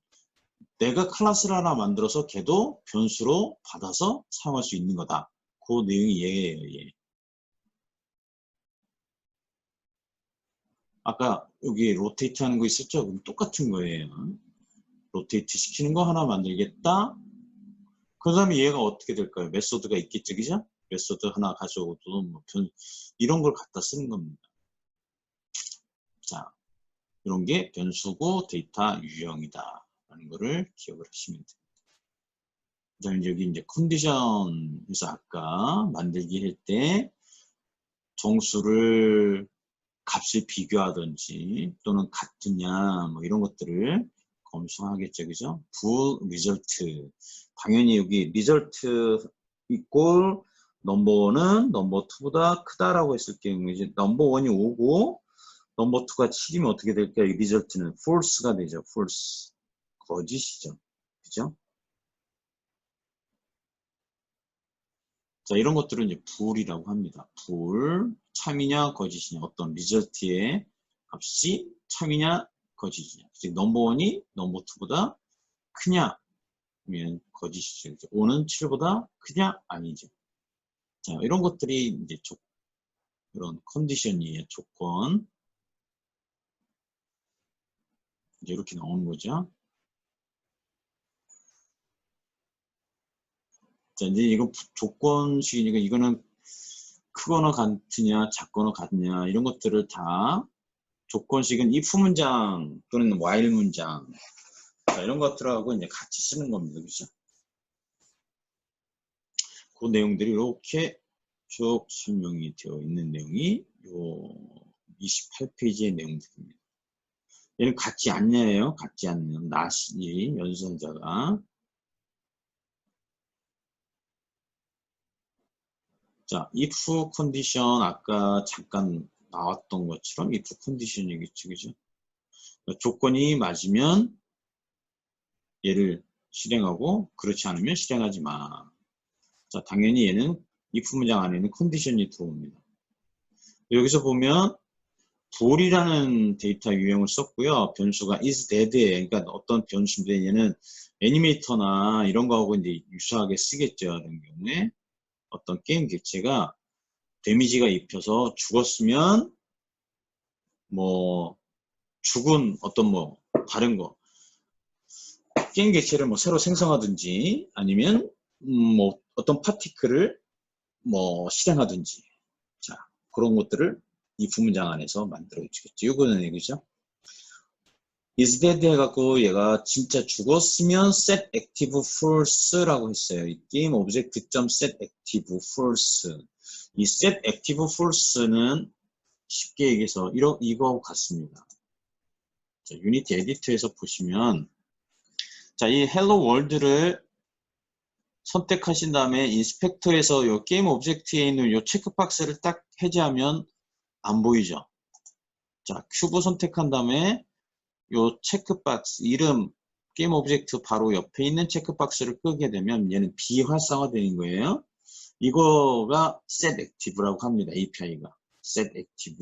내가 클래스를 하나 만들어서 걔도 변수로 받아서 사용할 수 있는 거다. 그 내용이 얘예요. 얘. 아까 여기 로테이트 하는 거 있었죠? 그럼 똑같은 거예요. 로테이트 시키는 거 하나 만들겠다. 그 다음에 얘가 어떻게 될까요? 메소드가 있겠죠, 그죠? 메소드 하나 가져오도 뭐 이런 걸 갖다 쓰는 겁니다. 자, 이런 게 변수고 데이터 유형이다 라는 거를 기억을 하시면 됩니다. 그다음에 여기 이제 컨디션에서 아까 만들기 할 때 정수를 값을 비교하든지 또는 같으냐 뭐 이런 것들을 검수하겠죠, 그죠? 리절트 당연히 여기 리절트 이꼴 넘버1은 넘버2보다 크다라고 했을 경우에 이제 넘버1이 5고 넘버2가 7이면 어떻게 될까요? 리절트는 false가 되죠. false. 거짓이죠. 그죠? 자, 이런 것들은 이제 불이라고 합니다. 불, 참이냐, 거짓이냐, 어떤 리절트의 값이 참이냐, 거짓이냐. 즉, 넘버1이 넘버2보다 크냐, 아니면 거짓이죠. 5는 7보다 크냐, 아니죠. 자, 이런 것들이 이제 이런 컨디션이에요. 조건. 이제 이렇게 나오는 거죠. 자, 이제 이거 조건식이니까 이거는 크거나 같으냐, 작거나 같냐, 이런 것들을 다 조건식은 if 문장 또는 while 문장. 자, 이런 것들하고 이제 같이 쓰는 겁니다. 그죠? 그 내용들이 이렇게 쭉 설명이 되어 있는 내용이 요 28페이지의 내용들입니다. 얘는 같지 않냐예요. 같지 않는 not이 연산자가. 자, if 컨디션 아까 잠깐 나왔던 것처럼 if 컨디션이겠죠. 그죠? 조건이 맞으면 얘를 실행하고 그렇지 않으면 실행하지 마. 자, 당연히 얘는 if 문장 안에는 컨디션이 들어옵니다. 여기서 보면 볼이라는 데이터 유형을 썼고요. 변수가 is dead에, 그러니까 어떤 변수인데 얘는 애니메이터나 이런 거하고 이제 유사하게 쓰겠죠. 이런 경우에 어떤 게임 객체가 데미지가 입혀서 죽었으면 뭐 죽은 어떤 뭐 다른 거 게임 객체를 뭐 새로 생성하든지 아니면 뭐 어떤 파티클을 뭐 실행하든지 자 그런 것들을 이 부문장 안에서 만들어 주겠죠. 이거는 얘기죠. is dead 해갖고 얘가 진짜 죽었으면 set active false라고 했어요. 이 게임 오브젝트.set active false 이 set active false는 쉽게 얘기해서 이거하고 같습니다. 자, 유니티 에디터에서 보시면 자, 이 헬로 월드를 선택하신 다음에 인스펙터에서 이 게임 오브젝트에 있는 이 체크박스를 딱 해제하면 안 보이죠. 자, 큐브 선택한 다음에 이 체크박스 이름 게임 오브젝트 바로 옆에 있는 체크박스를 끄게 되면 얘는 비활성화되는 거예요. 이거가 set active라고 합니다. API가 set active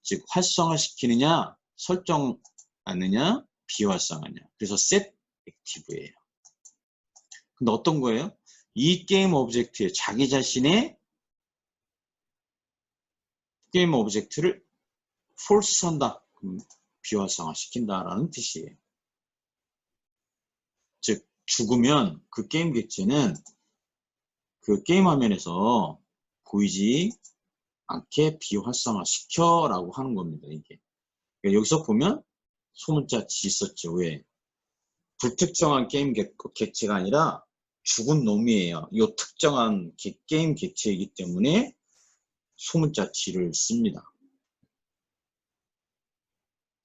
즉 활성화시키느냐 설정하느냐 비활성화냐 그래서 set active예요. 근데 어떤 거예요? 이 게임 오브젝트에 자기 자신의 게임 오브젝트를 false 한다. 비활성화 시킨다라는 뜻이에요. 즉 죽으면 그 게임 객체는 그 게임 화면에서 보이지 않게 비활성화 시켜라고 하는 겁니다. 이게 그러니까 여기서 보면 소문자 지 있었죠. 왜? 불특정한 게임 객체가 아니라 죽은 놈이에요. 이 특정한 게임 객체이기 때문에 소문자 지를 씁니다.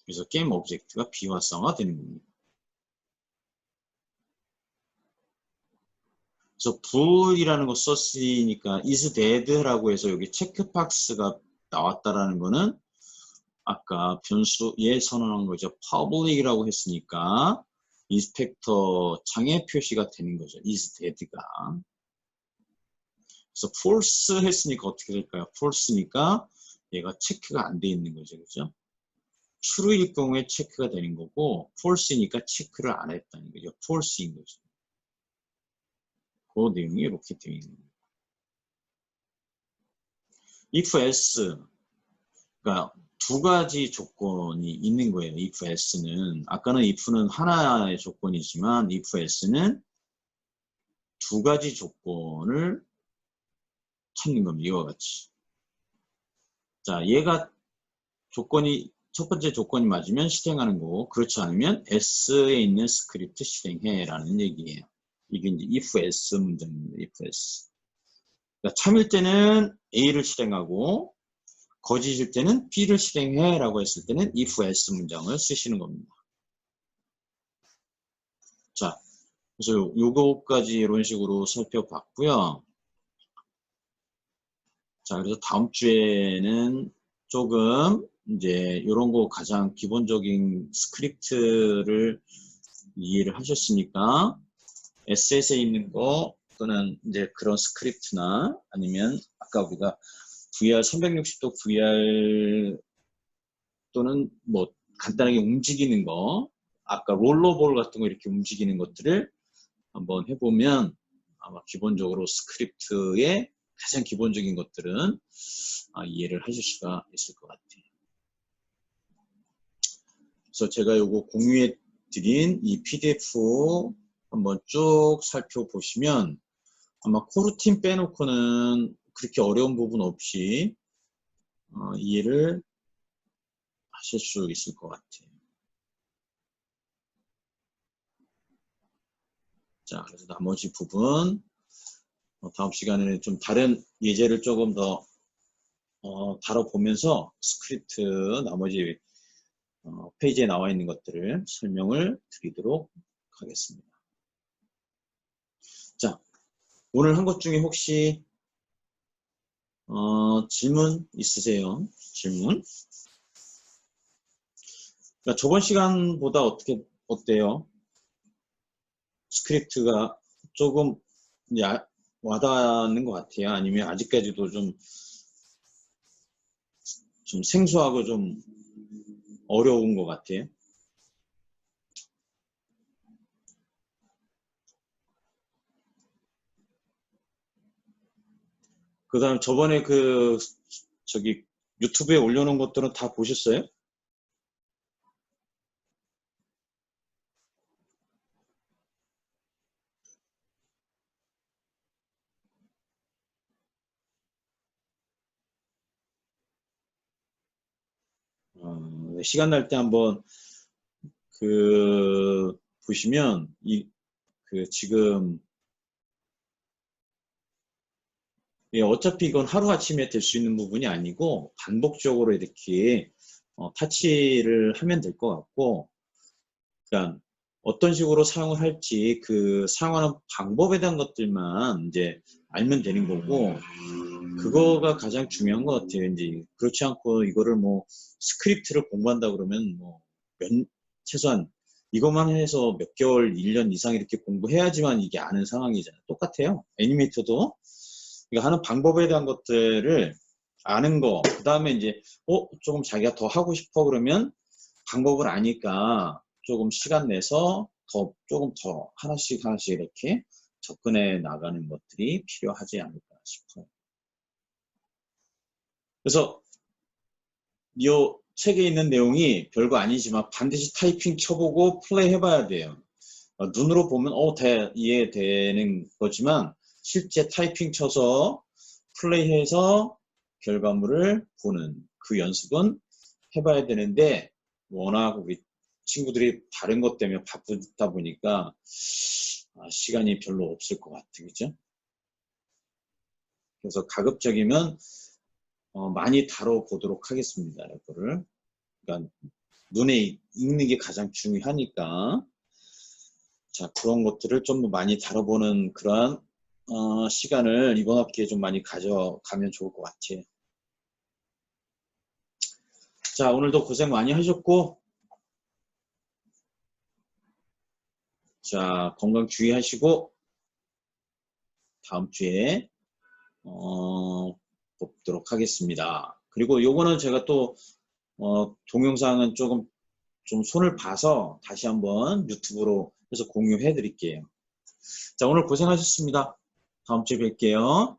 그래서 게임 오브젝트가 비활성화 되는 겁니다. 그래서 불이라는 거 썼으니까 is dead라고 해서 여기 체크박스가 나왔다라는 거는 아까 변수에 선언한 거죠. public이라고 했으니까 인스펙터 창에 표시가 되는 거죠. is dead가. 그래서 false 했으니까 어떻게 될까요? false니까 얘가 체크가 안 돼 있는 거죠. 그죠? true일 경우에 체크가 되는 거고 false니까 체크를 안 했다는 거죠. false인 거죠. 그 내용이 이렇게 되어 있는 거예요. if else 그러니까 두 가지 조건이 있는 거예요. if else는 아까는 if는 하나의 조건이지만 if else는 두 가지 조건을 찾는 겁니다. 이와 같이. 자, 얘가 조건이 첫 번째 조건이 맞으면 실행하는 거고 그렇지 않으면 S에 있는 스크립트 실행해 라는 얘기예요. 이게 이제 if else 문장입니다. if else. 그러니까 참일 때는 A를 실행하고 거짓일 때는 B를 실행해 라고 했을 때는 if else 문장을 쓰시는 겁니다. 자, 그래서 요거까지 이런 식으로 살펴봤고요. 자, 그래서 다음 주에는 조금 이제 이런 거 가장 기본적인 스크립트를 이해를 하셨으니까 SS에 있는 거 또는 이제 그런 스크립트나 아니면 아까 우리가 VR 360도 VR 또는 뭐 간단하게 움직이는 거 아까 롤러볼 같은 거 이렇게 움직이는 것들을 한번 해보면 아마 기본적으로 스크립트의 가장 기본적인 것들은 이해를 하실 수가 있을 것 같아요. 그래서 제가 요거 공유해 드린 이 PDF 한번 쭉 살펴보시면 아마 코르틴 빼놓고는 그렇게 어려운 부분 없이 이해를 하실 수 있을 것 같아요. 자, 그래서 나머지 부분 다음 시간에는 좀 다른 예제를 조금 더 다뤄보면서 스크립트 나머지 페이지에 나와 있는 것들을 설명을 드리도록 하겠습니다. 자, 오늘 한 것 중에 혹시 질문 있으세요? 질문? 그러니까 저번 시간보다 어때요? 스크립트가 조금 와닿는 것 같아요? 아니면 아직까지도 좀 좀 생소하고 좀 어려운 것 같아요. 그 다음 저번에 저기 유튜브에 올려놓은 것들은 다 보셨어요? 시간 날 때 한번 보시면 지금 어차피 이건 하루아침에 될 수 있는 부분이 아니고 반복적으로 이렇게 타치를 하면 될 것 같고, 그러니까 어떤 식으로 사용을 할지 그 사용하는 방법에 대한 것들만 이제 알면 되는 거고, 그거가 가장 중요한 것 같아요. 이제 그렇지 않고 이거를 뭐 스크립트를 공부한다 그러면 뭐 최소한 이것만 해서 몇 개월, 1년 이상 이렇게 공부해야지만 이게 아는 상황이잖아요. 똑같아요. 애니메이터도 이거 하는 방법에 대한 것들을 아는 거, 그 다음에 이제 조금 자기가 더 하고 싶어 그러면 방법을 아니까 조금 시간 내서 조금 더 하나씩 하나씩 이렇게 접근해 나가는 것들이 필요하지 않을까 싶어요. 그래서 이 책에 있는 내용이 별거 아니지만 반드시 타이핑 쳐보고 플레이 해봐야 돼요. 눈으로 보면 이해되는 거지만 실제 타이핑 쳐서 플레이해서 결과물을 보는 그 연습은 해봐야 되는데, 워낙 우리 친구들이 다른 것 때문에 바쁘다 보니까 시간이 별로 없을 것 같아요. 그죠? 그래서 가급적이면 많이 다뤄보도록 하겠습니다. 이거를. 그러니까 눈에 익는 게 가장 중요하니까, 자, 그런 것들을 좀 더 많이 다뤄보는 그러한 시간을 이번 학기에 좀 많이 가져가면 좋을 것 같아요. 자, 오늘도 고생 많이 하셨고, 자, 건강 주의하시고 다음 주에 뵙도록 하겠습니다. 그리고 요거는 제가 또 동영상은 조금 좀 손을 봐서 다시 한번 유튜브로 해서 공유해 드릴게요. 자, 오늘 고생하셨습니다. 다음 주에 뵐게요.